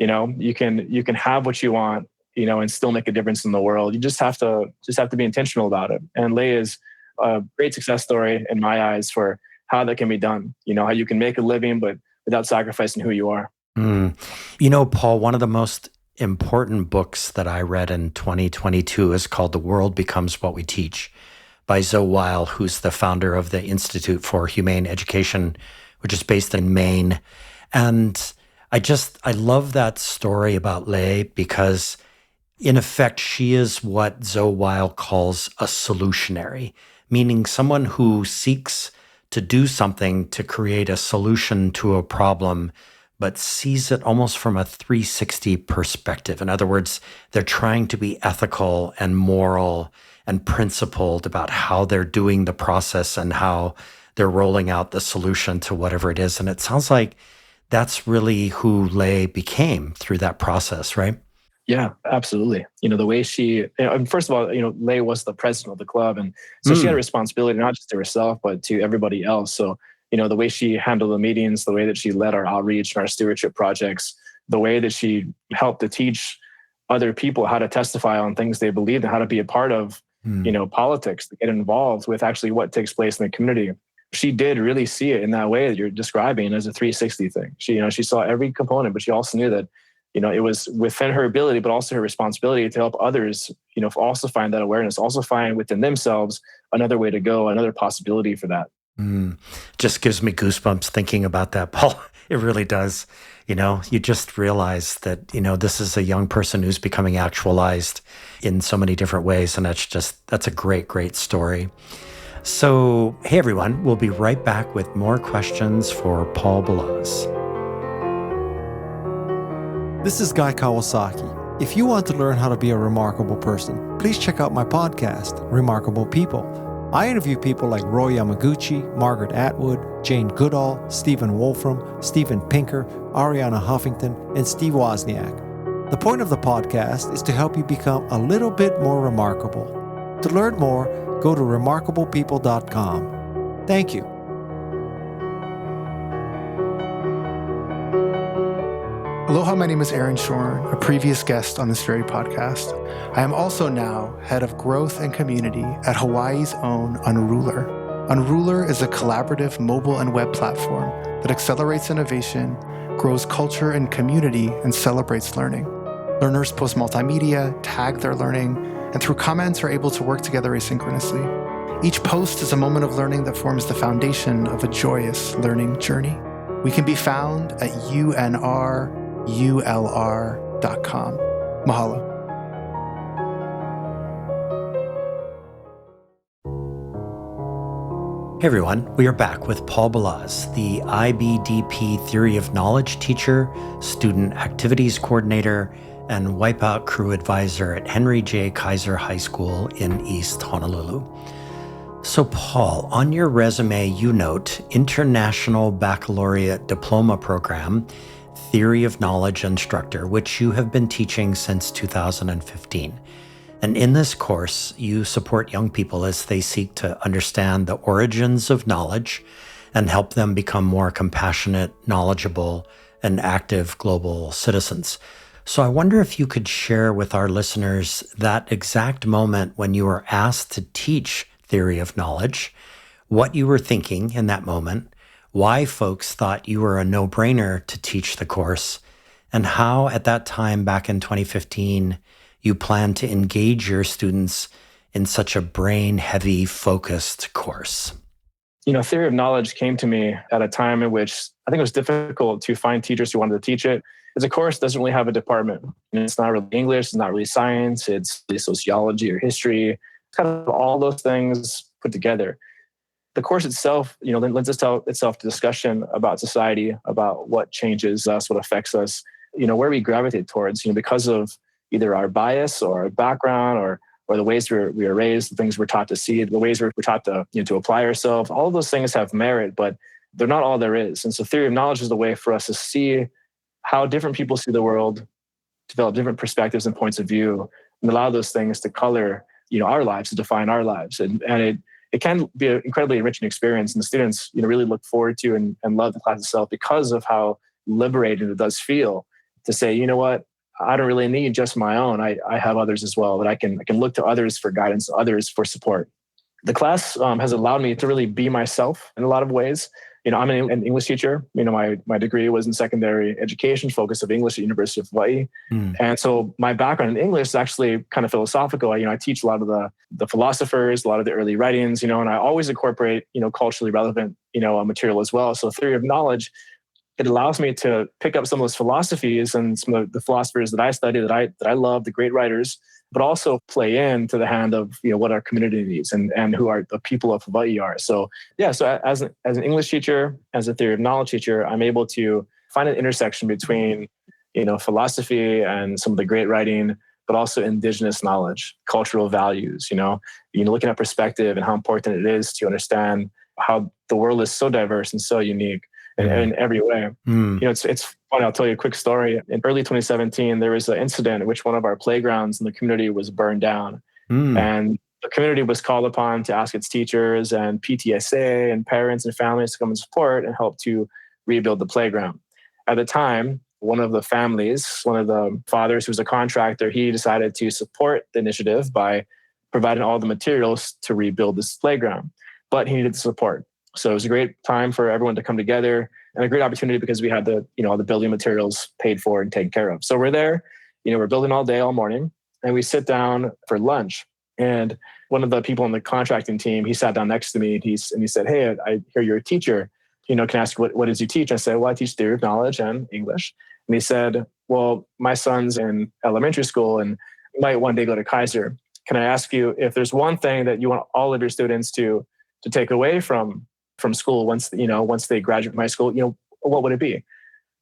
You can have what you want, and still make a difference in the world. You just have to be intentional about it. And Lei is a great success story in my eyes for how that can be done. How you can make a living, but without sacrificing who you are. Paul, one of the most important books that I read in 2022 is called The World Becomes What We Teach by Zoe Weil, who's the founder of the Institute for Humane Education, which is based in Maine. And I love that story about Lei because in effect, she is what Zoe Weil calls a solutionary, meaning someone who seeks to do something to create a solution to a problem, but sees it almost from a 360 perspective. In other words, they're trying to be ethical and moral and principled about how they're doing the process and how they're rolling out the solution to whatever it is. And it sounds like that's really who Lei became through that process, right? Yeah, absolutely. The way she, first of all, Lei was the president of the club. And so she had a responsibility, not just to herself, but to everybody else. So, the way she handled the meetings, the way that she led our outreach and our stewardship projects, the way that she helped to teach other people how to testify on things they believed and how to be a part of, politics, to get involved with actually what takes place in the community. She did really see it in that way that you're describing as a 360 thing. She saw every component, but she also knew that, it was within her ability, but also her responsibility to help others, also find that awareness, also find within themselves another way to go, another possibility for that. Just gives me goosebumps thinking about that, Paul. It really does. You just realize that, this is a young person who's becoming actualized in so many different ways. And that's a great, great story. So, hey, everyone, we'll be right back with more questions for Paul Balazs. This is Guy Kawasaki. If you want to learn how to be a remarkable person, please check out my podcast, Remarkable People. I interview people like Roy Yamaguchi, Margaret Atwood, Jane Goodall, Stephen Wolfram, Steven Pinker, Ariana Huffington, and Steve Wozniak. The point of the podcast is to help you become a little bit more remarkable. To learn more, go to remarkablepeople.com. Thank you. Aloha, my name is Aaron Shorn, a previous guest on this very podcast. I am also now head of growth and community at Hawaii's own Unruler. Unruler is a collaborative mobile and web platform that accelerates innovation, grows culture and community, and celebrates learning. Learners post multimedia, tag their learning, and through comments are able to work together asynchronously. Each post is a moment of learning that forms the foundation of a joyous learning journey. We can be found at unrulr.com. Mahalo. Hey everyone, we are back with Paul Balazs, the IBDP Theory of Knowledge teacher, student activities coordinator, and Wipeout crew advisor at Henry J. Kaiser High School in East Honolulu. So Paul, on your resume you note International Baccalaureate Diploma Program, Theory of Knowledge instructor, which you have been teaching since 2015. And in this course, you support young people as they seek to understand the origins of knowledge and help them become more compassionate, knowledgeable, and active global citizens. So I wonder if you could share with our listeners that exact moment when you were asked to teach Theory of Knowledge, what you were thinking in that moment, why folks thought you were a no-brainer to teach the course, and how at that time back in 2015, you plan to engage your students in such a brain-heavy, focused course? Theory of knowledge came to me at a time in which I think it was difficult to find teachers who wanted to teach it. It's a course that doesn't really have a department. It's not really English, it's not really science, it's really sociology or history. It's kind of all those things put together. The course itself, lends itself to discussion about society, about what changes us, what affects us, where we gravitate towards, because of either our bias or our background or the ways we are raised, the things we're taught to see, the ways we're taught to, to apply ourselves. All of those things have merit, but they're not all there is. And so theory of knowledge is the way for us to see how different people see the world, develop different perspectives and points of view, and allow those things to color, our lives, to define our lives. And it can be an incredibly enriching experience. And the students, really look forward to and love the class itself because of how liberating it does feel to say, you know what, I don't really need just my own. I have others as well, that I can look to others for guidance, others for support. The class has allowed me to really be myself in a lot of ways. I'm an English teacher. My degree was in secondary education, focus of English at University of Hawaii. And so my background in English is actually kind of philosophical. I teach a lot of the philosophers, a lot of the early writings, and I always incorporate, culturally relevant, material as well. So theory of knowledge, it allows me to pick up some of those philosophies and some of the philosophers that I study, that I love, the great writers, but also play into the hand of what our community needs and who are the people of Hawaii are. So so as an English teacher, as a theory of knowledge teacher, I'm able to find an intersection between philosophy and some of the great writing, but also indigenous knowledge, cultural values. Looking at perspective and how important it is to understand how the world is so diverse and so unique. In every way. It's funny. I'll tell you a quick story. In early 2017, there was an incident in which one of our playgrounds in the community was burned down. And the community was called upon to ask its teachers and PTSA and parents and families to come and support and help to rebuild the playground. At the time, one of the fathers who was a contractor, he decided to support the initiative by providing all the materials to rebuild this playground. But he needed the support. So it was a great time for everyone to come together and a great opportunity because we had all the building materials paid for and taken care of. So we're there, we're building all day, all morning, and we sit down for lunch. And one of the people on the contracting team, he sat down next to me and he said, "Hey, I hear you're a teacher. Can I ask what does you teach?" I said, "Well, I teach theory of knowledge and English." And he said, "Well, my son's in elementary school and might one day go to Kaiser. Can I ask you if there's one thing that you want all of your students to take away from school once they graduate from high school, what would it be?"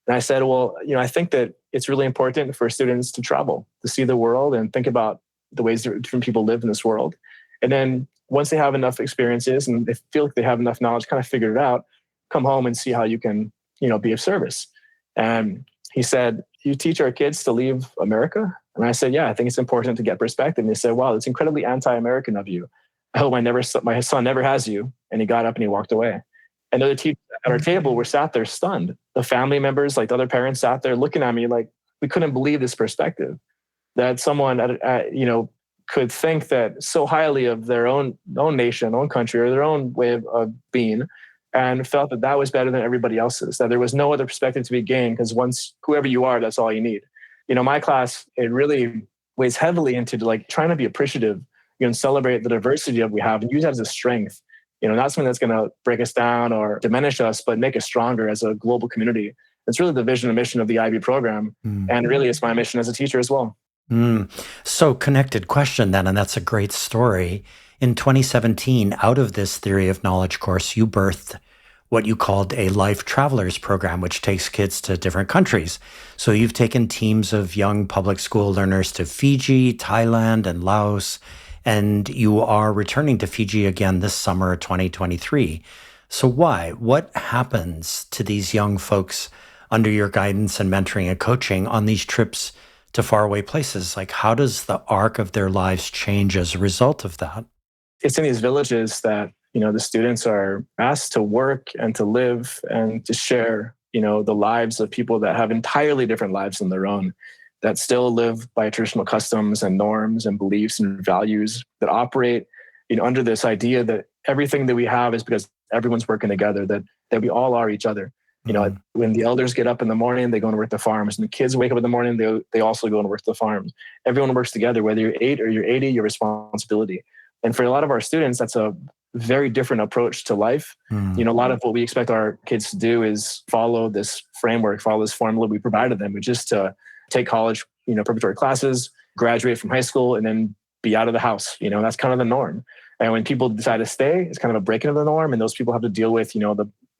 And I said, "Well, I think that it's really important for students to travel, to see the world and think about the ways that different people live in this world. And then once they have enough experiences and they feel like they have enough knowledge, kind of figure it out, come home and see how you can, be of service." And he said, "You teach our kids to leave America?" And I said, "Yeah, I think it's important to get perspective." And he said, "Wow, that's incredibly anti-American of you. I hope my son never has you." And he got up and he walked away. And other teachers at our table were sat there stunned. The family members, like the other parents, sat there looking at me like we couldn't believe this perspective, that someone could think that so highly of their own nation, own country, or their own way of being, and felt that was better than everybody else's, that there was no other perspective to be gained because once whoever you are, that's all you need. My class, it really weighs heavily into trying to be appreciative and celebrate the diversity that we have and use that as a strength. Not something that's going to break us down or diminish us, but make us stronger as a global community. It's really the vision and mission of the IB program. And really it's my mission as a teacher as well. So connected question then, and that's a great story. In 2017, out of this theory of knowledge course, you birthed what you called a Life Travelers program, which takes kids to different countries. So you've taken teams of young public school learners to Fiji, Thailand, and Laos, and you are returning to Fiji again this summer, 2023. So why? What happens to these young folks under your guidance and mentoring and coaching on these trips to faraway places? How does the arc of their lives change as a result of that? It's in these villages that, the students are asked to work and to live and to share, the lives of people that have entirely different lives than their own, that still live by traditional customs and norms and beliefs and values, that operate, under this idea that everything that we have is because everyone's working together, that we all are each other. When the elders get up in the morning, they go and work the farms. And the kids wake up in the morning, they also go and work the farms. Everyone works together, whether you're 8 or you're 80, your responsibility. And for a lot of our students, that's a very different approach to life. A lot of what we expect our kids to do is follow this framework, follow this formula we provided them, which is to take college, preparatory classes, graduate from high school, and then be out of the house. That's kind of the norm. And when people decide to stay, it's kind of a break into the norm. And those people have to deal with,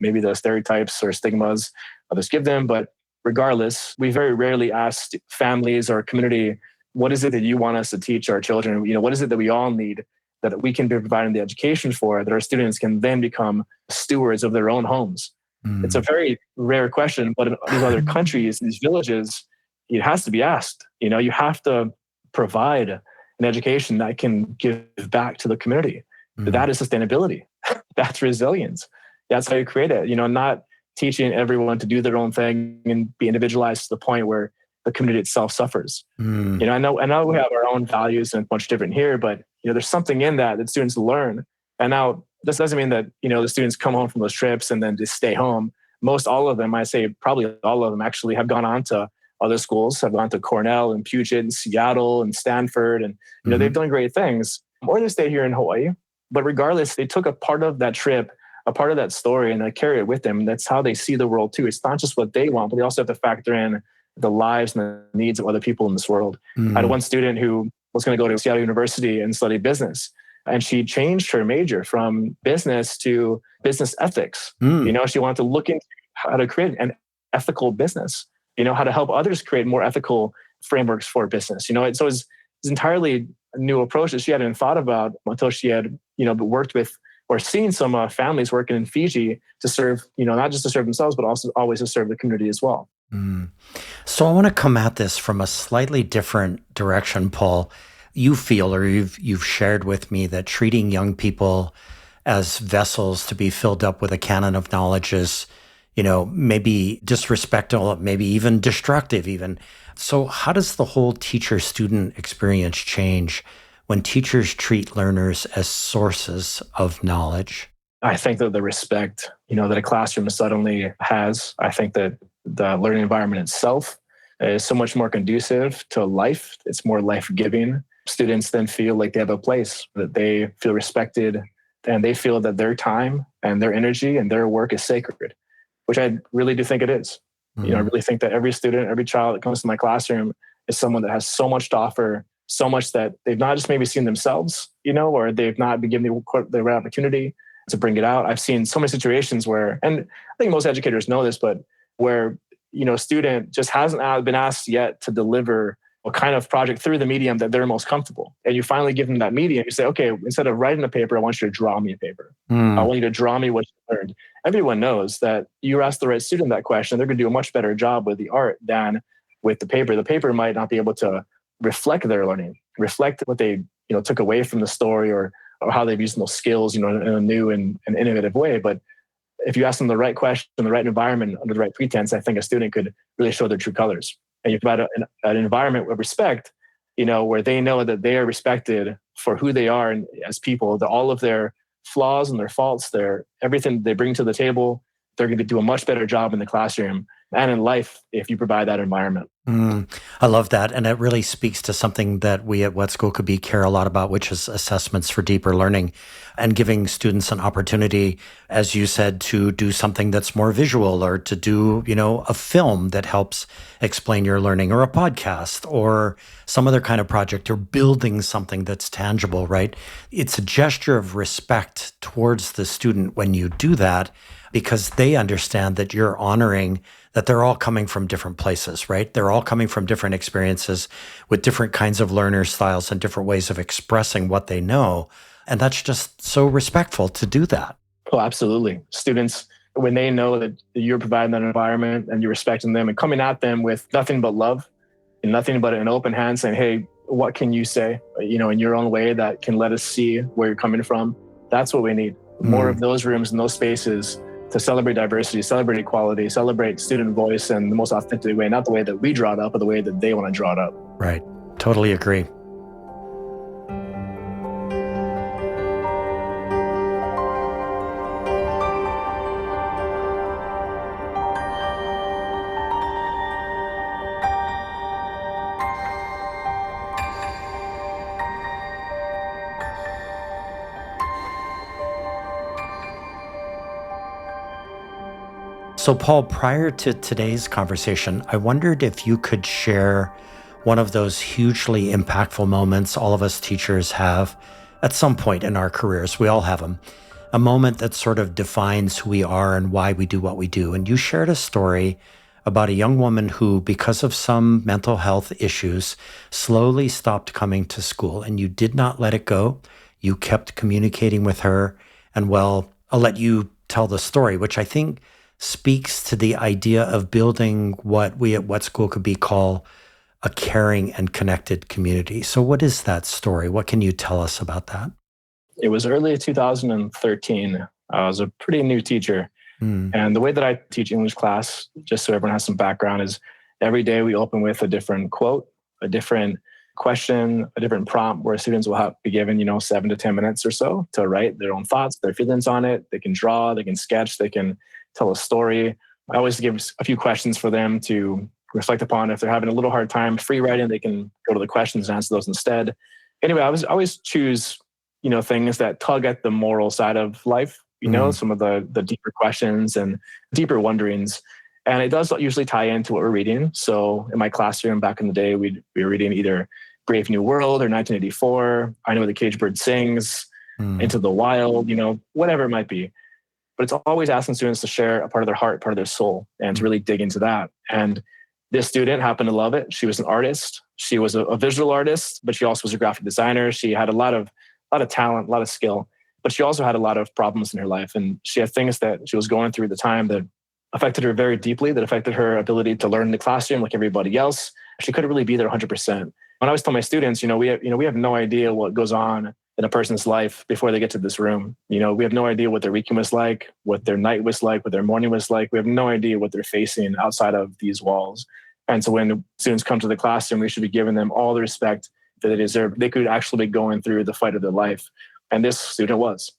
maybe the stereotypes or stigmas others give them. But regardless, we very rarely ask families or community, what is it that you want us to teach our children? What is it that we all need that we can be providing the education for, that our students can then become stewards of their own homes? It's a very rare question, but in these other countries, these villages, it has to be asked. You have to provide an education that can give back to the community. That is sustainability. That's resilience. That's how you create it. Not teaching everyone to do their own thing and be individualized to the point where the community itself suffers. I know we have our own values and much different here, but there's something in that students learn. And now this doesn't mean that the students come home from those trips and then just stay home. All of them, I say probably all of them, actually have gone on to other schools, have gone to Cornell and Puget and Seattle and Stanford, and they've done great things. Or they stay here in Hawaii. But regardless, they took a part of that trip, a part of that story, and they carry it with them. And that's how they see the world too. It's not just what they want, but they also have to factor in the lives and the needs of other people in this world. I had one student who was going to go to Seattle University and study business. And she changed her major from business to business ethics. She wanted to look into how to create an ethical business, how to help others create more ethical frameworks for business. So it's entirely a new approach that she hadn't thought about until she had, worked with or seen some families working in Fiji to serve, not just to serve themselves, but also always to serve the community as well. So I want to come at this from a slightly different direction, Paul. You feel, or you've shared with me, that treating young people as vessels to be filled up with a canon of knowledge is, maybe disrespectful, maybe even destructive even. So how does the whole teacher-student experience change when teachers treat learners as sources of knowledge? I think that the respect, that a classroom suddenly has, I think that the learning environment itself is so much more conducive to life. It's more life-giving. Students then feel like they have a place, that they feel respected, and they feel that their time and their energy and their work is sacred, which I really do think it is. I really think that every student, every child that comes to my classroom is someone that has so much to offer, so much that they've not just maybe seen themselves, or they've not been given the right opportunity to bring it out. I've seen so many situations where, and I think most educators know this, but where, a student just hasn't been asked yet to deliver a kind of project through the medium that they're most comfortable. And you finally give them that medium. You say, okay, instead of writing a paper, I want you to draw me a paper. I want you to draw me what you learned. Everyone knows that you ask the right student that question, they're going to do a much better job with the art than with the paper. The paper might not be able to reflect their learning, reflect what they took away from the story or how they've used those skills in a new and innovative way. But if you ask them the right question in the right environment under the right pretense, I think a student could really show their true colors. And you provide an environment of respect, where they know that they are respected for who they are and as people, that all of their flaws and their faults, everything they bring to the table, they're going to do a much better job in the classroom and in life if you provide that environment. I love that. And it really speaks to something that we at What School Could Be care a lot about, which is assessments for deeper learning and giving students an opportunity, as you said, to do something that's more visual, or to do, a film that helps explain your learning, or a podcast, or some other kind of project, or building something that's tangible, right? It's a gesture of respect towards the student when you do that, because they understand that you're honoring that they're all coming from different places, right? They're all coming from different experiences with different kinds of learner styles and different ways of expressing what they know. And that's just so respectful to do that. Oh, absolutely. Students, when they know that you're providing that environment and you're respecting them and coming at them with nothing but love and nothing but an open hand, saying, hey, what can you say, in your own way that can let us see where you're coming from? That's what we need. More of those rooms and those spaces to celebrate diversity, celebrate equality, celebrate student voice in the most authentic way, not the way that we draw it up, but the way that they want to draw it up. Right. Totally agree. So, Paul, prior to today's conversation, I wondered if you could share one of those hugely impactful moments all of us teachers have at some point in our careers. We all have them. A moment that sort of defines who we are and why we do what we do. And you shared a story about a young woman who, because of some mental health issues, slowly stopped coming to school, and you did not let it go. You kept communicating with her. And well, I'll let you tell the story, which I think speaks to the idea of building what we at What School Could Be call a caring and connected community. So what is that story? What can you tell us about that? It was early 2013. I was a pretty new teacher. And the way that I teach English class, just so everyone has some background, is every day we open with a different quote, a different question, a different prompt where students will be given, 7 to 10 minutes or so to write their own thoughts, their feelings on it. They can draw, they can sketch, they can tell a story. I always give a few questions for them to reflect upon. If they're having a little hard time free writing, they can go to the questions and answer those instead. Anyway, I always choose, things that tug at the moral side of life, some of the deeper questions and deeper wonderings. And it does usually tie into what we're reading. So in my classroom back in the day, we were reading either Brave New World or 1984, I Know the Caged Bird Sings, Into the Wild, whatever it might be. But it's always asking students to share a part of their heart, part of their soul, and to really dig into that. And this student happened to love it. She was an artist. She was a visual artist, but she also was a graphic designer. She had a lot of talent, a lot of skill, but she also had a lot of problems in her life. And she had things that she was going through at the time that affected her very deeply, that affected her ability to learn in the classroom like everybody else. She couldn't really be there 100%. When I always tell my students, we have no idea what goes on in a person's life before they get to this room. We have no idea what their weekend was like, what their night was like, what their morning was like. We have no idea what they're facing outside of these walls. And so when students come to the classroom, we should be giving them all the respect that they deserve. They could actually be going through the fight of their life. And this student was.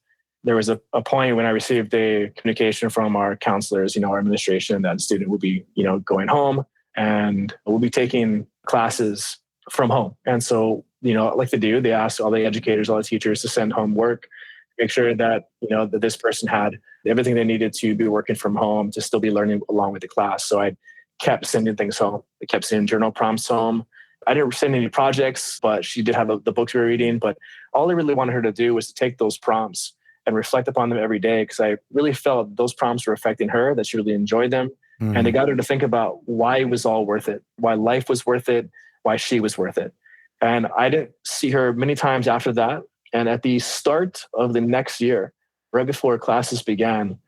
There was a point when I received a communication from our counselors, our administration, that the student would be, going home and will be taking classes from home. And so, like they do, they asked all the educators, all the teachers to send home work, make sure that, that this person had everything they needed to be working from home to still be learning along with the class. So I kept sending things home. I kept sending journal prompts home. I didn't send any projects, but she did have the books we were reading. But all I really wanted her to do was to take those prompts and reflect upon them every day, because I really felt those prompts were affecting her, that she really enjoyed them. And they got her to think about why it was all worth it, why life was worth it, why she was worth it. And I didn't see her many times after that. And at the start of the next year, right before classes began,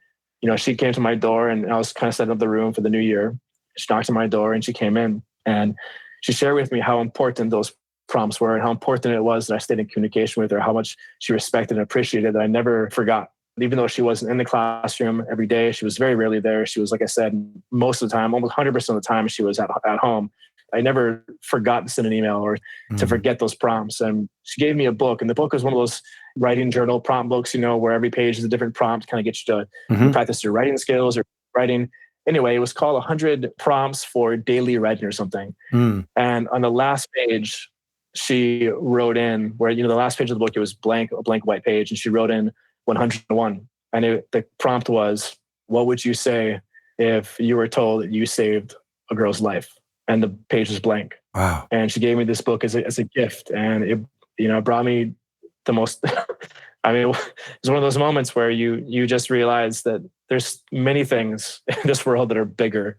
she came to my door, and I was kind of setting up the room for the new year. She knocked on my door and she came in, and she shared with me how important those prompts were and how important it was that I stayed in communication with her, how much she respected and appreciated that I never forgot. Even though she wasn't in the classroom every day, she was very rarely there. She was, like I said, most of the time, almost 100% of the time, she was at home. I never forgot to send an email or to forget those prompts. And she gave me a book, and the book was one of those writing journal prompt books, where every page is a different prompt, kind of get you to practice your writing skills or writing. Anyway, it was called 100 Prompts for Daily Writing or something. And on the last page, she wrote in where, the last page of the book, it was a blank white page. And she wrote in 101. And the prompt was, what would you say if you were told that you saved a girl's life? And the page was blank. Wow. And she gave me this book as a gift. And it brought me the most, it's one of those moments where you just realize that there's many things in this world that are bigger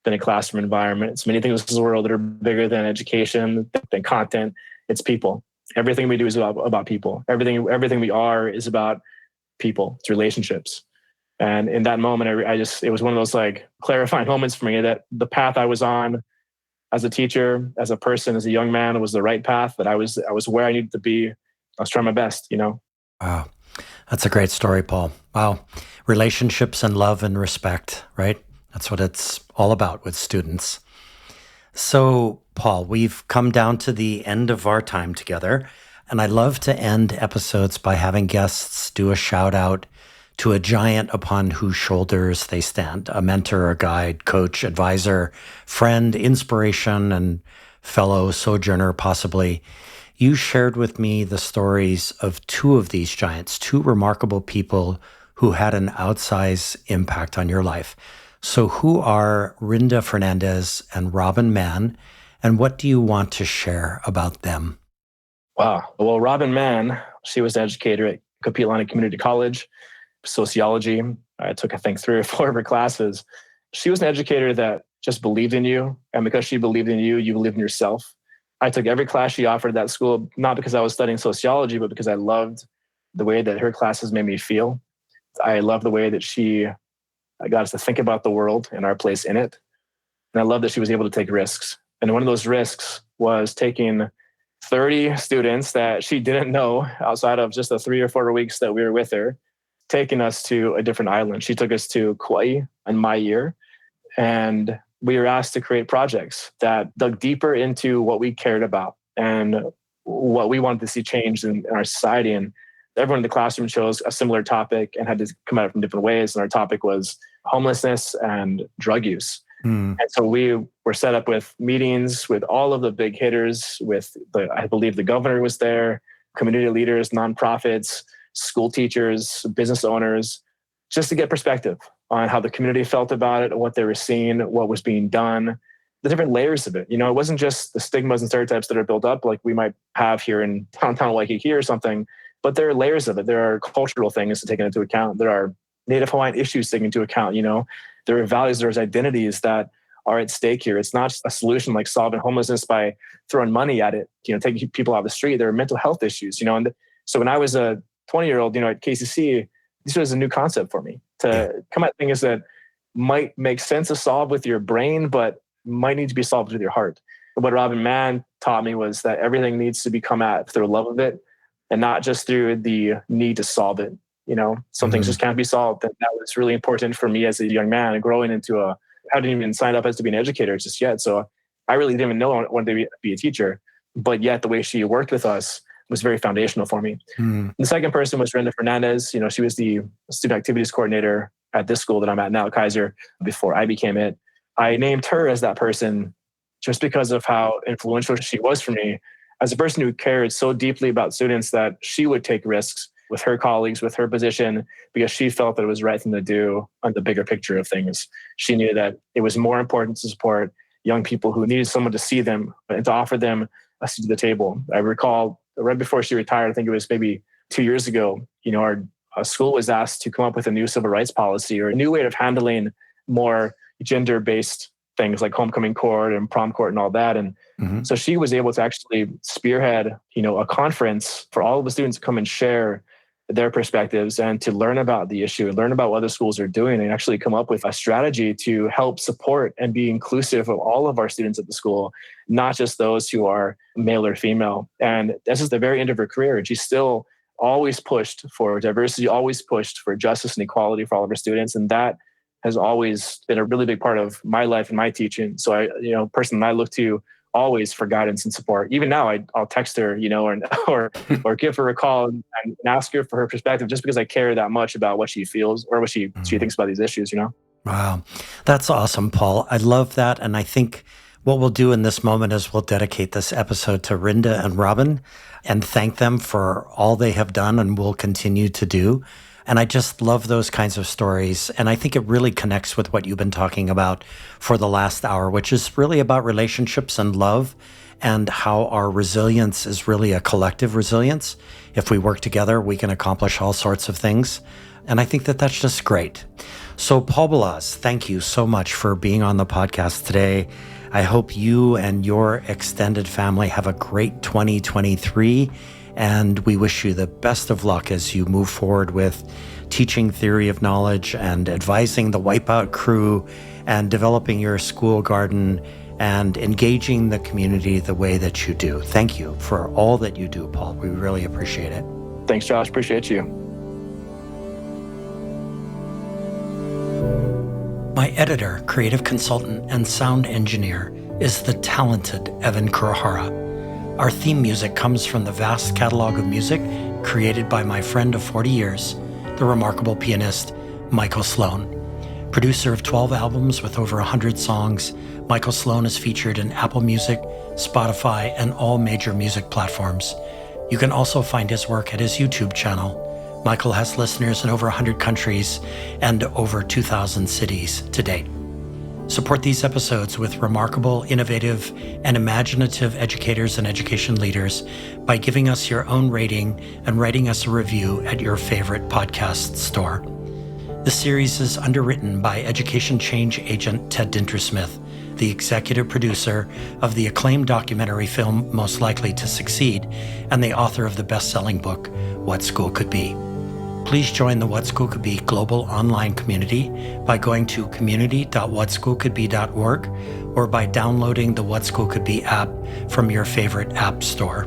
than a classroom environment. It's many things in this world that are bigger than education, than content. It's people. Everything we do is about people. Everything we are is about people. It's relationships. And in that moment, it was one of those clarifying moments for me that the path I was on as a teacher, as a person, as a young man, was the right path, that I was where I needed to be. I was trying my best, Wow. That's a great story, Paul. Wow. Relationships and love and respect, right? That's what it's all about with students. So, Paul, we've come down to the end of our time together, and I love to end episodes by having guests do a shout out to a giant upon whose shoulders they stand, a mentor, a guide, coach, advisor, friend, inspiration, and fellow sojourner, possibly. You shared with me the stories of two of these giants, two remarkable people who had an outsized impact on your life. So who are Rinda Fernandez and Robin Mann, and what do you want to share about them? Wow. Well, Robin Mann, she was an educator at Copiolani Community College, sociology. I took, I think, 3 or 4 of her classes. She was an educator that just believed in you. And because she believed in you, you believed in yourself. I took every class she offered at that school, not because I was studying sociology, but because I loved the way that her classes made me feel. I love the way that she got us to think about the world and our place in it. And I love that she was able to take risks. And one of those risks was taking 30 students that she didn't know outside of just the 3 or 4 weeks that we were with her, taking us to a different island. She took us to Kauai in my year. And we were asked to create projects that dug deeper into what we cared about and what we wanted to see changed in our society. And everyone in the classroom chose a similar topic and had to come at it from different ways. And our topic was homelessness and drug use. And so we were set up with meetings with all of the big hitters, I believe the governor was there, community leaders, nonprofits, school teachers, business owners, just to get perspective on how the community felt about it, what they were seeing, what was being done, the different layers of it. It wasn't just the stigmas and stereotypes that are built up like we might have here in downtown Waikiki or something, but there are layers of it. There are cultural things to take into account. There are Native Hawaiian issues taken into account. There are values, there's identities that are at stake here. It's not a solution like solving homelessness by throwing money at it, taking people out of the street. There are mental health issues, and so when I was a 20-year-old, at KCC, this was a new concept for me to come at things that might make sense to solve with your brain, but might need to be solved with your heart. What Robin Mann taught me was that everything needs to be come at through love of it and not just through the need to solve it. Some things just can't be solved. And that was really important for me as a young man and growing into I hadn't even signed up as to be an educator just yet. So I really didn't even know I wanted to be a teacher, but yet the way she worked with us was very foundational for me. The second person was Rinda Fernandez. She was the student activities coordinator at this school that I'm at now, Kaiser, before I became it. I named her as that person just because of how influential she was for me as a person who cared so deeply about students that she would take risks with her colleagues, with her position, because she felt that it was the right thing to do on the bigger picture of things. She knew that it was more important to support young people who needed someone to see them and to offer them a seat at the table. I recall right before she retired, I think it was maybe 2 years ago, our school was asked to come up with a new civil rights policy or a new way of handling more gender-based things like homecoming court and prom court and all that. And so she was able to actually spearhead, a conference for all of the students to come and share their perspectives and to learn about the issue and learn about what other schools are doing and actually come up with a strategy to help support and be inclusive of all of our students at the school, not just those who are male or female. And this is the very end of her career. And she still always pushed for diversity, always pushed for justice and equality for all of our students. And that has always been a really big part of my life and my teaching. So I, person I look to always for guidance and support. Even now, I'll text her, or give her a call and ask her for her perspective, just because I care that much about what she feels or what she thinks about these issues. Wow, that's awesome, Paul. I love that, and I think what we'll do in this moment is we'll dedicate this episode to Rinda and Robin and thank them for all they have done and will continue to do. And I just love those kinds of stories. And I think it really connects with what you've been talking about for the last hour, which is really about relationships and love and how our resilience is really a collective resilience. If we work together, we can accomplish all sorts of things. And I think that that's just great. So Paul Balazs, thank you so much for being on the podcast today. I hope you and your extended family have a great 2023. And we wish you the best of luck as you move forward with teaching theory of knowledge and advising the Wipeout crew and developing your school garden and engaging the community the way that you do. Thank you for all that you do, Paul. We really appreciate it. Thanks, Josh. Appreciate you. My editor, creative consultant, and sound engineer is the talented Evan Kurohara. Our theme music comes from the vast catalog of music created by my friend of 40 years, the remarkable pianist Michael Sloan. Producer of 12 albums with over 100 songs, Michael Sloan is featured in Apple Music, Spotify, and all major music platforms. You can also find his work at his YouTube channel, Michael has listeners in over 100 countries and over 2,000 cities to date. Support these episodes with remarkable, innovative, and imaginative educators and education leaders by giving us your own rating and writing us a review at your favorite podcast store. This series is underwritten by education change agent Ted Dintersmith, the executive producer of the acclaimed documentary film Most Likely to Succeed and the author of the best-selling book, What School Could Be. Please join the What School Could Be global online community by going to community.whatschoolcouldbe.org or by downloading the What School Could Be app from your favorite app store.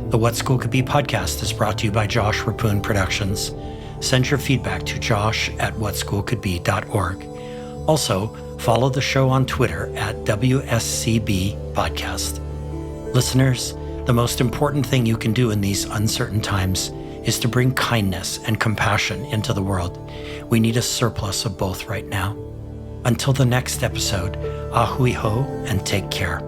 The What School Could Be podcast is brought to you by Josh Rapoon Productions. Send your feedback to josh@whatschoolcouldbe.org. Also, follow the show on Twitter at WSCB Podcast. Listeners, the most important thing you can do in these uncertain times is to bring kindness and compassion into the world. We need a surplus of both right now. Until the next episode, ahui ho and take care.